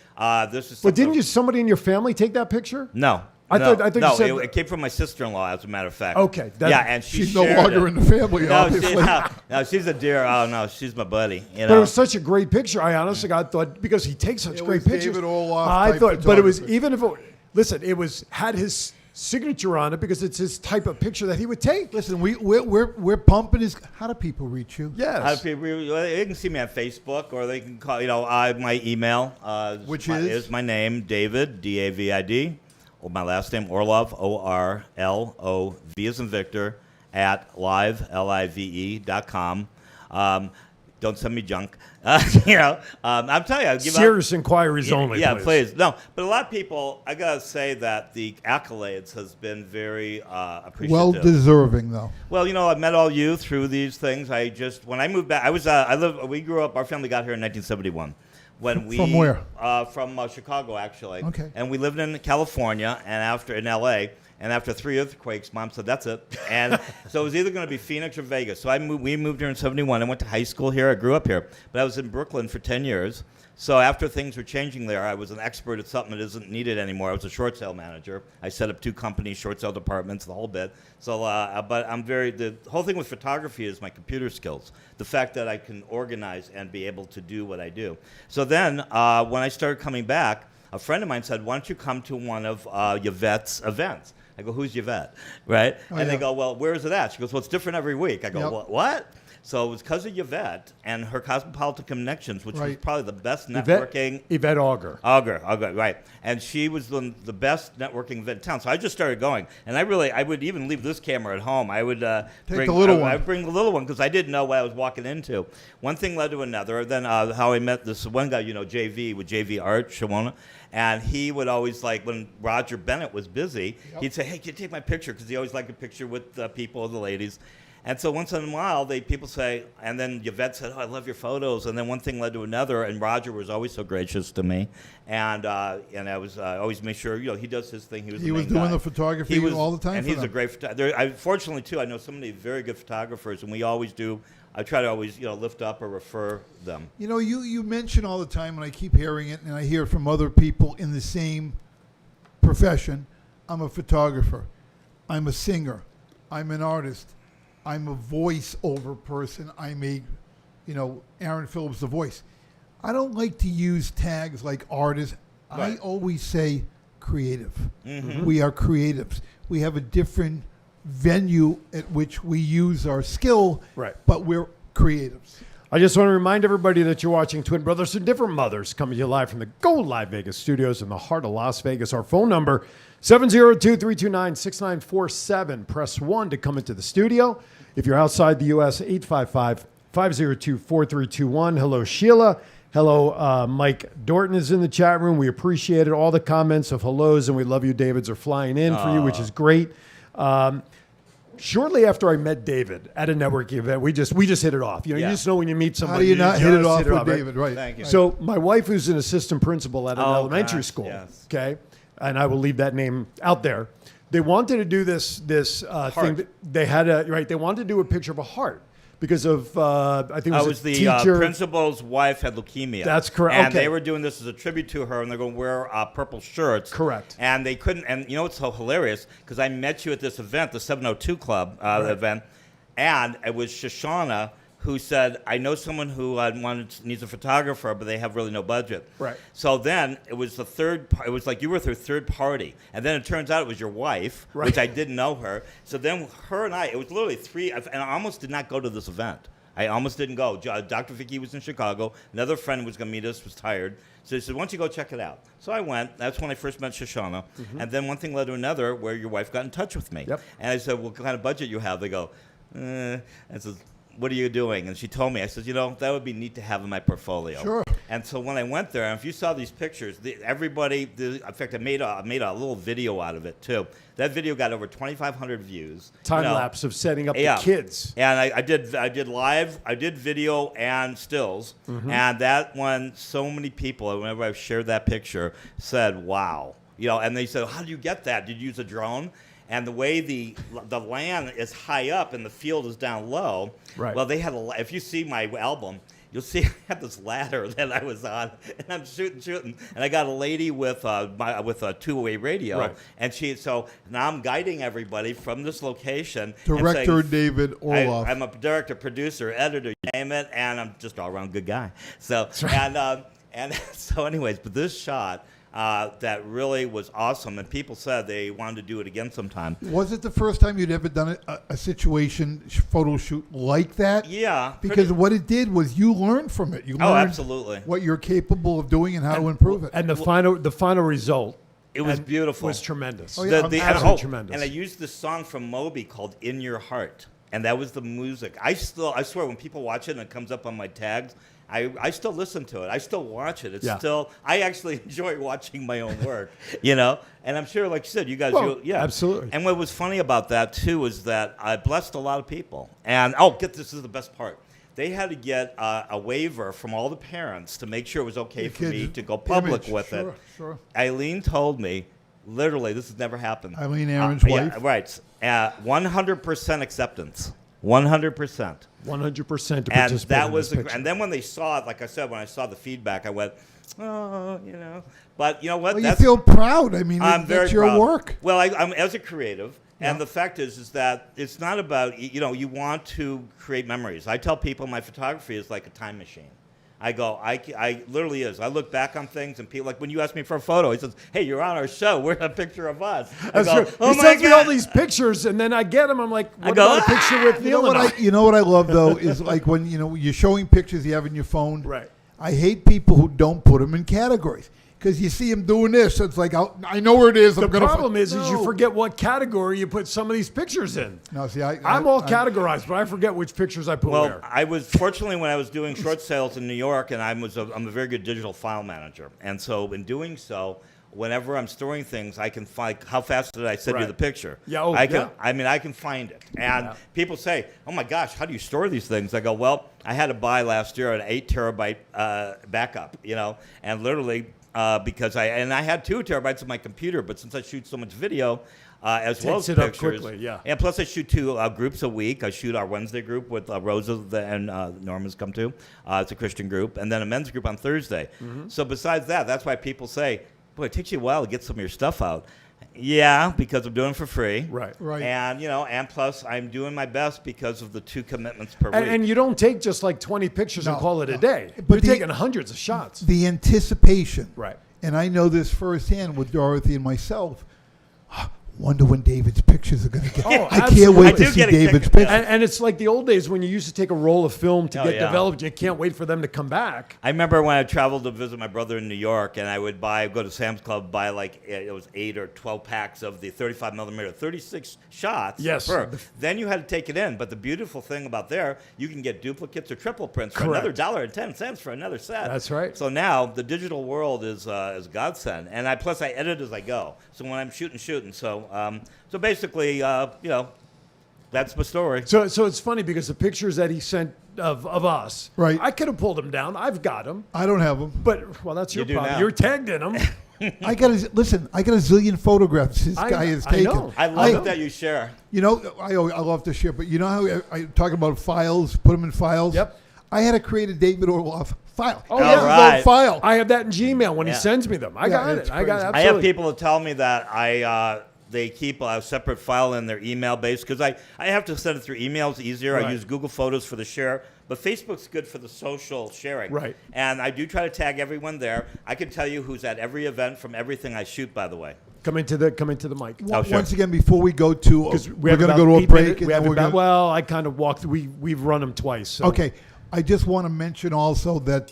this is something. But didn't somebody in your family take that picture? No. I thought you said it came from my sister-in-law, as a matter of fact. Okay. And she's no longer in the family, obviously. No, she's a dear. Oh, no, she's my buddy. But it was such a great picture. I honestly thought, because he takes such great pictures. David Orloff I thought, but it was, even if it had his signature on it, because it's his type of picture that he would take. Listen, we're pumping his. How do people reach you? Yes. They can see me on Facebook, or they can call. My email, which is my name, David, David. Or my last name, Orlov, ORLOV as in Victor, at live.com. Don't send me junk. I'm telling you, I'll give serious inquiries only. Yeah, please. No, but a lot of people, I gotta say that the accolades has been very appreciative. Well deserving, though. Well, I met all you through these things. When I moved back, we grew up. Our family got here in 1971. From where? From Chicago, actually. Okay. And we lived in California and in L.A., and after 3 earthquakes, Mom said, that's it. And so it was either going to be Phoenix or Vegas. So we moved here in 71. I went to high school here. I grew up here. But I was in Brooklyn for 10 years. So after things were changing there, I was an expert at something that isn't needed anymore. I was a short sale manager. I set up 2 companies, short sale departments, the whole bit. So, but the whole thing with photography is my computer skills. The fact that I can organize and be able to do what I do. So then when I started coming back, a friend of mine said, why don't you come to one of Yvette's events? I go, who's Yvette? Right? They go, well, where is it at? She goes, well, it's different every week. I go, what? So it was because of Yvette and her Cosmopolitan Connections, which was probably the best networking. Yvette Auger. Auger, right. And she was the best networking event in town. So I just started going. And I would even leave this camera at home. I would bring the little one. I would bring the little one because I didn't know what I was walking into. One thing led to another. Then how I met this one guy, JV, with JV Art, Shawona. And he would always, when Roger Bennett was busy, he'd say, hey, can you take my picture? Because he always liked a picture with people, the ladies. And so once in a while, people say, and then Yvette said, oh, I love your photos. And then one thing led to another, and Roger was always so gracious to me. And I was always make sure, he does his thing. He was doing the photography all the time. And he's a great photographer. Fortunately, too, I know so many very good photographers, and we always do. I try to always, lift up or refer them. You mention all the time, and I keep hearing it, and I hear it from other people in the same profession. I'm a photographer. I'm a singer. I'm an artist. I'm a voice-over person. I'm Aaron Phillips, the voice. I don't like to use tags like artist. Right. I always say creative. Mm-hmm. We are creatives. We have a different venue at which we use our skill, but we're creatives. I just want to remind everybody that you're watching Twin Brothers and Different Mothers coming to you live from the Go Live Vegas studios in the heart of Las Vegas. Our phone number, 702-329-6947. Press 1 to come into the studio. If you're outside the U.S., 855-502-4321. Hello, Sheila. Hello, Mike Dorton is in the chat room. We appreciate it. All the comments of hellos and we love you, Davids, are flying in for you, which is great. Shortly after I met David at a networking event, we just hit it off. You know, you just know when you meet somebody. How do you not hit it off with right? David? Right. Thank you. So my wife, who's an assistant principal at an elementary school, yes. okay, and I will leave that name out there. They wanted to do this thing. That they had They wanted to do a picture of a heart because of I think it was the teacher. principal's wife had leukemia. That's correct. And Okay. they were doing this as a tribute to her, and they're going to wear purple shirts. Correct. And they couldn't. And you know what's so hilarious? Because I met you at this event, the 702 Club event, and it was Shoshana who said, "I know someone who needs a photographer, but they have really no budget." Right. So then it was the third. It was like you were their third party, and then it turns out it was your wife, Right. which I didn't know her. So then her and I, it was literally three, and I almost did not go to this event. I almost didn't go. Dr. Vicky was in Chicago. Another friend was going to meet us, was tired. So he said, "Why don't you go check it out?" So I went. That's when I first met Shoshana. And then one thing led to another where your wife got in touch with me. Yep. And I said, "What kind of budget you have?" They go, I said, "What are you doing?" And she told me. I said, that would be neat to have in my portfolio. Sure. And so when I went there, and if you saw these pictures, everybody, in fact, I made a little video out of it, too. That video got over 2,500 views. Time lapse of setting up the kids. And I did live, I did video and stills. And that one, so many people, whenever I've shared that picture, said, "Wow." And they said, "How did you get that? Did you use a drone?" And the way the land is high up and the field is down low, Right. well, they had if you see my album, you'll see I had this ladder that I was on, and I'm shooting, and I got a lady with a two-way radio, Right. and so now I'm guiding everybody from this location. Director and saying, David Orloff. I'm a director, producer, editor, you name it, and I'm just all around good guy. So and so, anyways, but this shot. That really was awesome, and people said they wanted to do it again sometime. Was it the first time you'd ever done a situation photo shoot like that? Yeah. Because what it did was you learned from it. You learned absolutely. what you're capable of doing and how to improve it. And the final result. It was beautiful. Was tremendous. Oh, yeah. Absolutely tremendous. And I used this song from Moby called "In Your Heart," and that was the music. I swear, when people watch it and it comes up on my tags, I still listen to it. I still watch it. It's still. I actually enjoy watching my own work, And I'm sure, like you said, you guys, absolutely. And what was funny about that too is that I blessed a lot of people. And get this is the best part. They had to get a waiver from all the parents to make sure it was okay for me to go public with it. Sure. Eileen told me, literally, this has never happened. Eileen Aaron's wife? Yeah, right. 100% acceptance. 100%. 100% to And participate that in was this picture. and then when they saw it, like I said, when I saw the feedback, I went, But you know what? Well, you feel proud. I mean, I'm very that's your proud. work. Well, I'm as a creative, and the fact is that it's not about you want to create memories. I tell people my photography is like a time machine. I go, I literally is. I look back on things, and people, like when you ask me for a photo, he says, "Hey, you're on our show. We're a picture of us." That's true. "Oh He my sends me all God." these pictures, and then I get them. I'm like, what I go, about a picture with Neil and I? You know what I love though is like when you're showing pictures you have in your phone. Right. I hate people who don't put them in categories because you see them doing this. So it's like I know where it is. The problem is you forget what category you put some of these pictures in. No, see, I'm all categorized, but I forget which pictures I put Well, where. I was fortunately when I was doing short sales in New York, and I'm a very good digital file manager, and so in doing so, whenever I'm storing things, I can find how fast did I send you Right. the picture. Yeah, I can. yeah. I mean, I can find it, and people say, "Oh my gosh, how do you store these things?" I go, "Well, I had to buy last year an 8 terabyte backup, and literally." Because I had 2 terabytes on my computer, but since I shoot so much video, as well as Takes it up pictures, quickly, yeah. and plus I shoot 2 groups a week. I shoot our Wednesday group with Rosa and Norman's come to. It's a Christian group, and then a men's group on Thursday. So besides that, that's why people say, "Boy, it takes you a while to get some of your stuff out." Yeah, because I'm doing it for free. Right. And and plus I'm doing my best because of the 2 commitments per week. And you don't take just like 20 pictures and call it a day. But You're taking hundreds of shots. The anticipation. Right. And I know this firsthand with Dorothy and myself. Wonder when David's pictures are going to get. Oh, I can't absolutely. wait I to do see get a kick David's at that. pictures. And it's like the old days when you used to take a roll of film to Oh, get yeah. developed. You can't wait for them to come back. I remember when I traveled to visit my brother in New York, and I would go to Sam's Club, buy like it was 8 or 12 packs of the 35 millimeter, 36 shots. Yes. Per. Then you had to take it in. But the beautiful thing about there, you can get duplicates or triple prints for Correct. another $1.10 for another set. That's right. So now the digital world is godsend, and I edit as I go. So when I'm shooting. So basically, that's my story. So it's funny because the pictures that he sent of us, Right. I could have pulled them down. I've got them. I don't have them. But, well, that's your You do problem. now. You're tagged in them. I got a zillion photographs this guy has I taken. know. I love that you share. You know, I love to share, but you know how I talk about files, put them in files? Yep. I had to create a David Orloff file. Oh, It yeah. was Right. a file. I have that in Gmail when he Yeah. sends me them. I Yeah, got it's it. I got it. crazy. I Absolutely. have people that tell me that they keep a separate file in their email base because I have to send it through email. It's easier. Right. I use Google Photos for the share, but Facebook's good for the social sharing. Right. And I do try to tag everyone there. I can tell you who's at every event from everything I shoot, by the way. Come into the mic. Oh, sure. Once again, before we go to, Because we're going to go to a break. And then we're gonna, well, I kind of walked. We've run them twice. So. okay. I just want to mention also that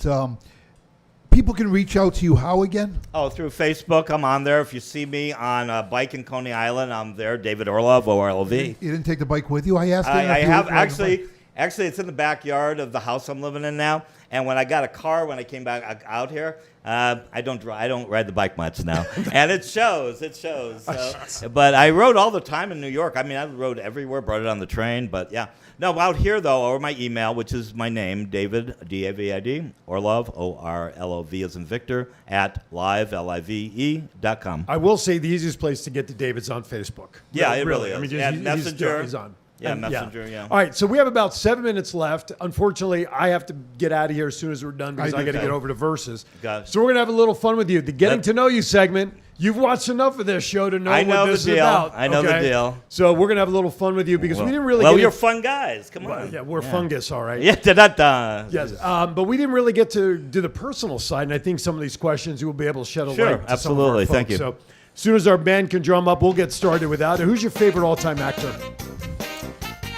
people can reach out to you. How again? Oh, through Facebook, I'm on there. If you see me on a bike in Coney Island, I'm there. David Orlov, ORLOV. You didn't take the bike with you? I asked. I if you have would ride the bike. actually it's in the backyard of the house I'm living in now. And when I got a car when I came back out here, I don't ride the bike much now, and it shows. So, but I rode all the time in New York. I mean, I rode everywhere, brought it on the train. But yeah, no, out here though, or my email, which is my name, David DAVID Orlov ORLOV as in Victor at live.com. I will say the easiest place to get to David's on Facebook. Yeah, it really is. I mean, And Messenger. he's on. Yeah, And- Messenger, yeah. All right, so we have about 7 minutes left. Unfortunately, I have to get out of here as soon as we're done because I got to Okay. get over to Versus. Got it. So we're going to have a little fun with you. The Getting Yep. to Know You segment. You've watched enough of this show to know I know what the this is deal. about. I know the okay? deal. So we're going to have a little fun with you because we didn't really Well, get you're in- fun guys. Come Well, on. yeah, we're fungus, all right. Yeah, da-da-da. Yes, but we didn't really get to do the personal side, and I think some of these questions you will be able to shed a Sure, light to some of our absolutely. folks. Thank you. So as soon as our band can drum up, we'll get started with that. Who's your favorite all-time actor?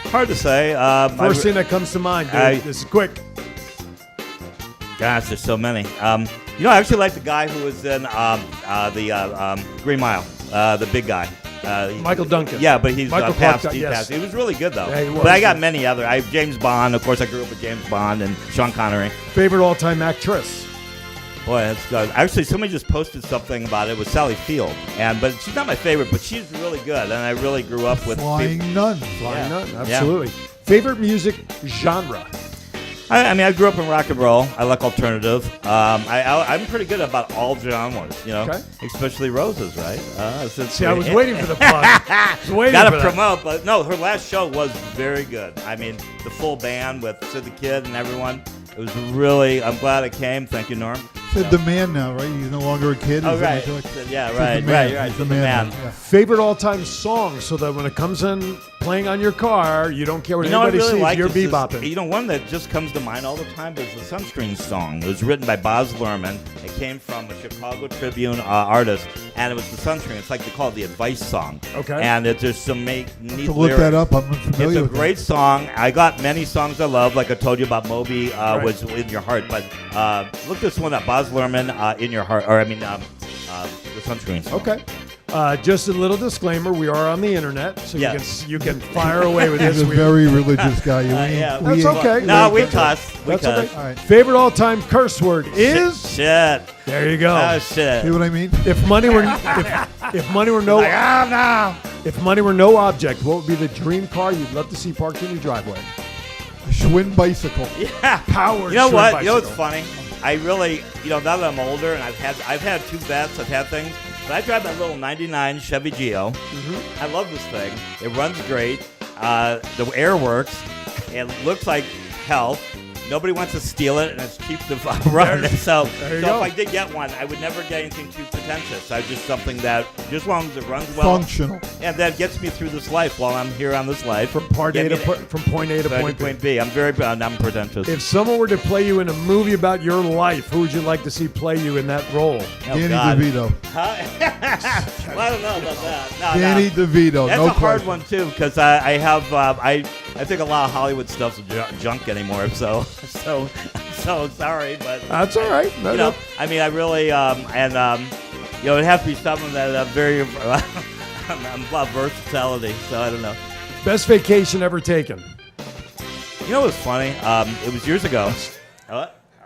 Hard to say. First thing that comes to mind, dude. This is quick. Gosh, there's so many. I actually like the guy who was in the Green Mile, the big guy. Michael Duncan. Yeah, but he's Michael passed. Clark, He yes. passed. He was really good, though. Yeah, he was. But I got many other. I have James Bond. Of course, I grew up with James Bond and Sean Connery. Favorite all-time actress? Boy, that's good. Actually, somebody just posted something about it with Sally Field, but she's not my favorite, but she's really good, and I really grew up with Flying Nun. Flying Nun, Yeah. absolutely. Favorite music genre? I grew up in rock and roll. I like alternative. I'm pretty good about all genres, Okay. especially Rose's, right? See, I was waiting for the plug. I was waiting Got for to that. promote, but no, her last show was very good. I mean, the full band with Sid the Kid and everyone. It was really, I'm glad I came. Thank you, Norm. Said the man now, right? He's no longer a kid. Oh, Is that right. what you're like? Yeah, Said right, the man. right. He's The the man. man. now, yeah. Favorite all-time song, so that when it comes in playing on your car, you don't care what I anybody really sees. like You're this is- bebopping. one that just comes to mind all the time is the Sunscreen song. It was written by Boz Lerman. It came from a Chicago Tribune artist, and it was the Sunscreen. It's like they call it the advice song. Okay. And there's some neat To lyrics. look that up, I'm familiar It's a with great song. I got many songs I love, like I told you about Moby was In Your Heart. But look this one up, Boz Lerman, In Your Heart, the Sunscreen song. Okay. Just a little disclaimer: we are on the internet, so Yes. you can fire away with He's this. a very religious guy. yeah. That's okay. No, we That's cuss. We That's cuss. okay. All right. Favorite all-time curse word is? Shit. There you go. Oh, shit. See what I mean? If money were if money were no no. if money were no object, what would be the dream car you'd love to see parked in your driveway? A Schwinn bicycle. Yeah. Powered. You know Schwinn what? You know what's bicycle. funny? I really, now that I'm older and I've had two vets, I've had things, but I drive that little '99 Chevy Geo. I love this thing. It runs great. The air works. It looks like health. nobody wants to steal it, and it's cheap to run. So you if go. I did get one, I would never get anything too pretentious. I just something that, just as long as it runs well, Functional. and that gets me through this life while I'm here on this life. From point A to point B. I'm very non-pretentious. If someone were to play you in a movie about your life, who would you like to see play you in that role? Danny God. DeVito. Well, I don't know about that. No, Danny DeVito. That's no a hard question. one too, because I think a lot of Hollywood stuff's junk anymore. So sorry, but That's all right. you know, I mean, I really it'd have to be something that very I'm about versatility. So I don't know. Best vacation ever taken? You know what's funny? It was years ago.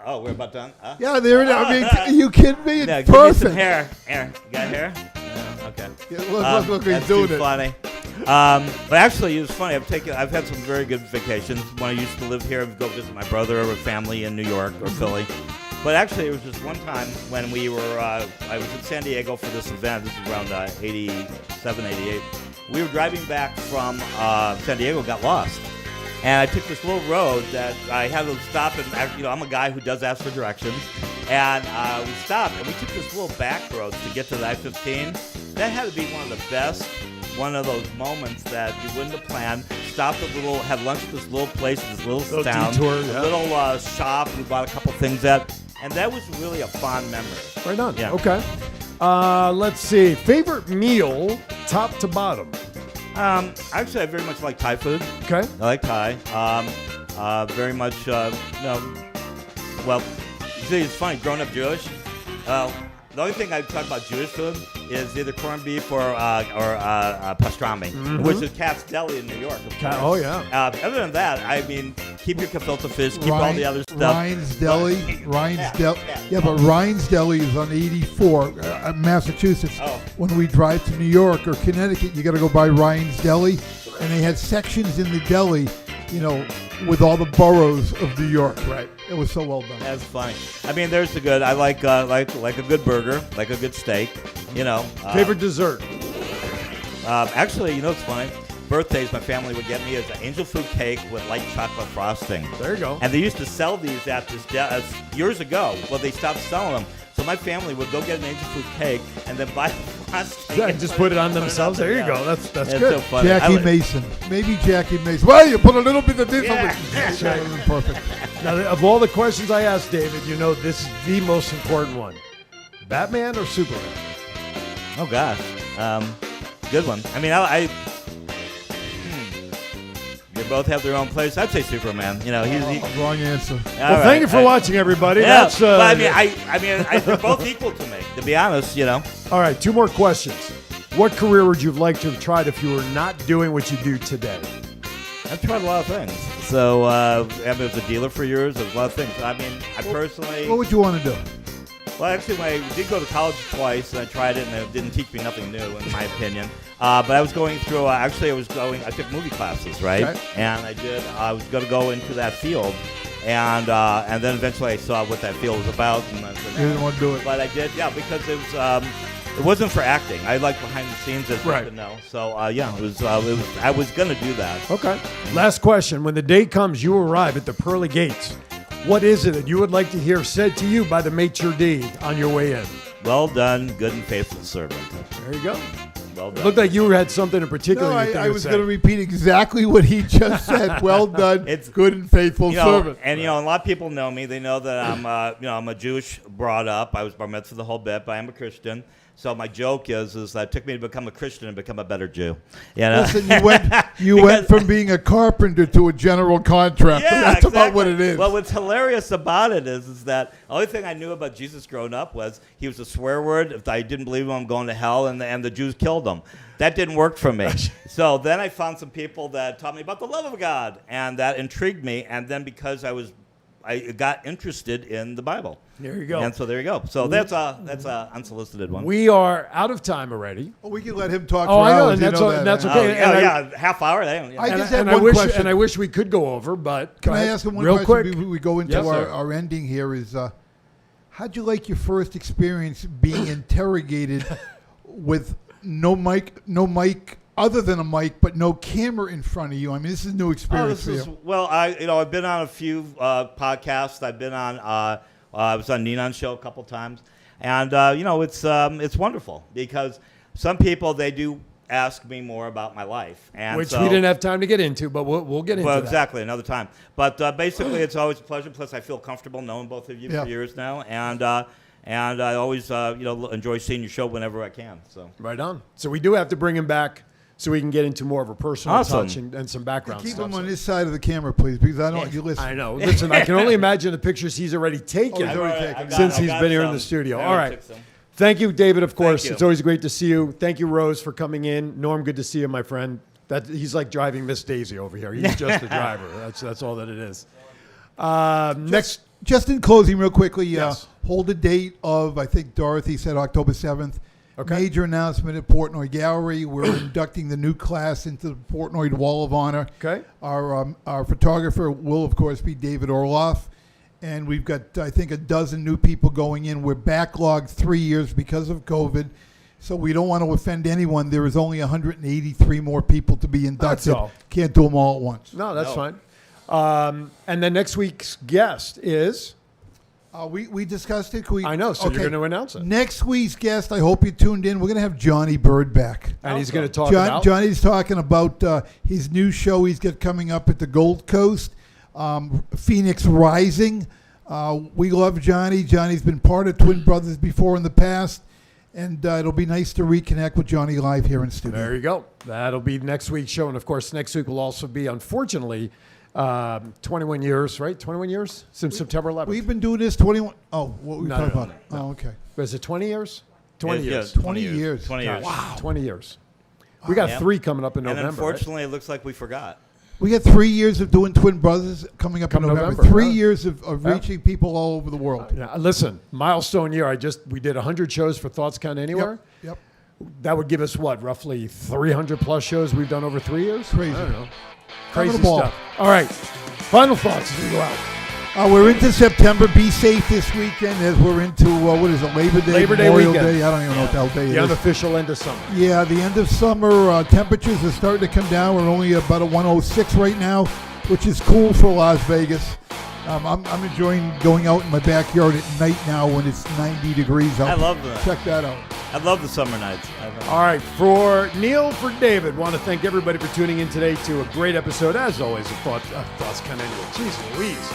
Oh, we're about done. Yeah, there it is. I mean, are you kidding me? It's Yeah, give me some perfect. hair. Aaron, you got hair? Yeah, okay. Yeah, look, he's that's doing too it. funny. But actually, it was funny. I've had some very good vacations. When I used to live here, I'd go visit my brother or family in New York or Philly. But actually, it was just one time when we were. I was in San Diego for this event. This was around 87, 88. We were driving back from San Diego, got lost. And I took this little road that I had to stop, and I'm a guy who does ask for directions. And we stopped, and we took this little back road to get to the I-15. That had to be one of the best, one of those moments that you wouldn't have planned. Stopped had lunch at this little place, this little town, detour, yeah. a little shop. We bought a couple things at, and that was really a fond memory. Right on. Yeah. Okay. Let's see. Favorite meal, top to bottom? Actually, I very much like Thai food. Okay. I like Thai. Very much, well, see, it's funny, growing up Jewish, the only thing I talk about Jewish food is either corned beef or pastrami, which is Cat's Deli in New York. Of course. Oh, yeah. Other than that, I mean, keep your gefilte fish, keep all the other stuff. Ryan's Deli. Yeah, but Ryan's Deli is on 84, Massachusetts. Oh. When we drive to New York or Connecticut, you got to go by Ryan's Deli. And they had sections in the deli, with all the boroughs of New York. Right. It was so well done. That's funny. I mean, there's the good. I like a good burger, like a good steak. Favorite dessert? Actually, it's funny. Birthdays, my family would get me as an angel food cake with light chocolate frosting. There you go. And they used to sell these at this years ago. Well, they stopped selling them. So my family would go get an angel food cake and then buy the frosting. Yeah, just put it on themselves. There you go. That's It's good. so funny. Jackie Mason. Maybe Jackie Mason. Well, you put a little bit of this Yeah. over it. That's perfect. Now, of all the questions I asked David, this is the most important one. Batman or Superman? Oh, gosh. Good one. I mean, they both have their own place. I'd say Superman. Wrong answer. Well, thank you for watching, everybody. Yeah, That's, but I mean, they're both equal to me, to be honest. All right, 2 more questions. What career would you have liked to have tried if you were not doing what you do today? I've tried a lot of things. So, I was a dealer for years. There's a lot of things. I mean, I personally. What would you want to do? Well, actually, I did go to college twice, and I tried it, and it didn't teach me nothing new, in my opinion. But I was going through. I took movie classes, right? Okay. And I was going to go into that field, and then eventually I saw what that field was about, and I said, You didn't want to do it. But I did, yeah, because it was. It wasn't for acting. I like behind the scenes, as Right. you know. So it was. I was going to do that. Okay. Last question. When the day comes, you arrive at the pearly gates. What is it that you would like to hear said to you by the maitre d' on your way in? Well done, good and faithful servant. There you go. Well It done. looked like you had something in particular. No, you think I it was said. going to repeat exactly what he just said. Well done, It's- good and faithful servant. And a lot of people know me. They know that I'm a Jewish brought up. I was bar mitzvah the whole bit, but I am a Christian. So my joke is that it took me to become a Christian and become a better Jew. Listen, you went from being a carpenter to a general contractor. Yeah, That's about exactly. what it is. Well, what's hilarious about it is that the only thing I knew about Jesus growing up was he was a swear word. If I didn't believe him, I'm going to hell, and the Jews killed him. That didn't work for me. So then I found some people that taught me about the love of God, and that intrigued me. And then because I got interested in the Bible. There you go. And so there you go. So that's a unsolicited one. We are out of time already. Well, we can let him talk Oh, for I know, hours. and you that's know all- that, that's huh? okay. And yeah, half hour. They don't, I just have and I one wish, question. and I wish we could go over, but Can go I ahead. ask him one real question quick? before we go into Yes, sir. our ending here? Is how'd you like your first experience being interrogated with no mic other than a mic, but no camera in front of you. I mean, this is a new experience for you. Well, I've been on a few podcasts. I've been on. I was on Ninan's show a couple times, and it's wonderful because some people they do ask me more about my life, and which we didn't have time to get into, but we'll get into that. Exactly, another time. But basically, it's always a pleasure. Plus, I feel comfortable knowing both of you for years now, and I always enjoy seeing your show whenever I can. So right on. So we do have to bring him back so we can get into more of a personal touch and some background Keep stuff. him on this side of the camera, please, because I don't want you listen. I know. Listen, I can only imagine the pictures he's already taken since he's been here in the studio. All right. Thank you, David, of course. It's always great to see you. Thank you, Rose, for coming in. Norm, good to see you, my friend. He's like driving Miss Daisy over here. He's just a driver. That's all that it is. Just in closing real quickly, hold a date of, I think Dorothy said October 7th. Okay. Major announcement at Portnoy Gallery. We're inducting the new class into the Portnoy Wall of Honor. Okay. Our photographer will, of course, be David Orloff. And we've got, I think, a dozen new people going in. We're backlogged 3 years because of COVID. So we don't want to offend anyone. There is only 183 more people to be inducted. That's all. Can't do them all at once. No, that's fine. And then next week's guest is... we discussed it. I know, so you're going to announce it. Next week's guest, I hope you tuned in. We're going to have Johnny Bird back. And he's going to talk about... Johnny's talking about his new show he's got coming up at the Gold Coast, Phoenix Rising. We love Johnny. Johnny's been part of Twin Brothers before in the past. And it'll be nice to reconnect with Johnny live here in studio. There you go. That'll be next week's show. And, of course, next week will also be, unfortunately... 21 years, right? 21 years since September 11th. We've been doing this 21. Oh, what were we talking about? No. Oh, okay. Was it 20 years? 20 years. 20 years. 20 years. Wow. 20 years. We got 3 coming up in November. And unfortunately, it looks like we forgot. We got 3 years of doing Twin Brothers coming up in November. 3 years of reaching people all over the world. Listen, milestone year. We did 100 shows for Thoughts Count Anywhere. Yep. That would give us what, roughly 300 plus shows we've done over 3 years? Crazy. I don't know. Crazy stuff. All right. Final thoughts as we go out. We're into September. Be safe this weekend as we're into, what is it, Labor Day? Labor Day Memorial weekend. Day. I don't even know what the hell day it is. The unofficial end of summer. Yeah, the end of summer. Temperatures are starting to come down. We're only about a 106 right now, which is cool for Las Vegas. I'm enjoying going out in my backyard at night now when it's 90 degrees out. I love that. Check that out. I love the summer nights. All right, for Neil, for David, want to thank everybody for tuning in today to a great episode, as always, of Thoughts Count Anywhere. Jeez Louise.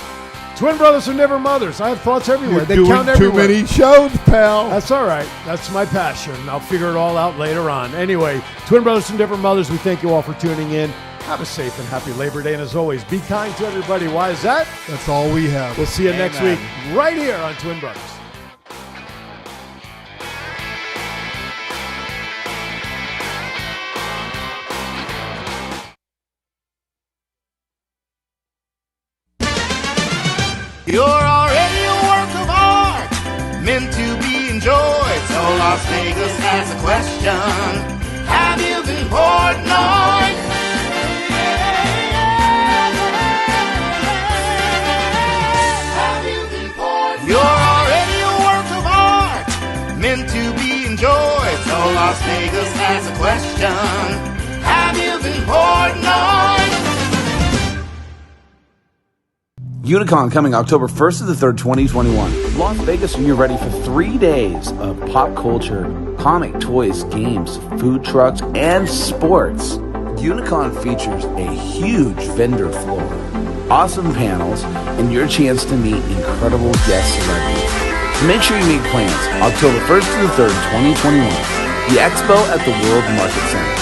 Twin brothers from different mothers. I have thoughts everywhere. You're They doing count everywhere. too many shows, pal. That's all right. That's my passion. I'll figure it all out later on. Anyway, twin brothers from different mothers, we thank you all for tuning in. Have a safe and happy Labor Day. And as always, be kind to everybody. Why is that? That's all we have. We'll see you next week right here on Twin Brothers. You're already a work of art, meant to be enjoyed. So Las Vegas has a question. Have you been Portnoy? Have you been Portnoy? You're already a work of art, meant to be enjoyed. So Las Vegas has a question. Have you been Portnoy? Unicon coming October 1st to the 3rd, 2021. Las Vegas, and you're ready for 3 days of pop culture, comic, toys, games, food trucks, and sports. Unicon features a huge vendor floor, awesome panels, and your chance to meet incredible guest celebrities. So make sure you make plans October 1st to the 3rd, 2021. The Expo at the World Market Center.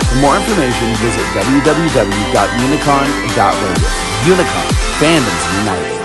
For more information, visit www.unicon.vegas. Unicon, fandoms united.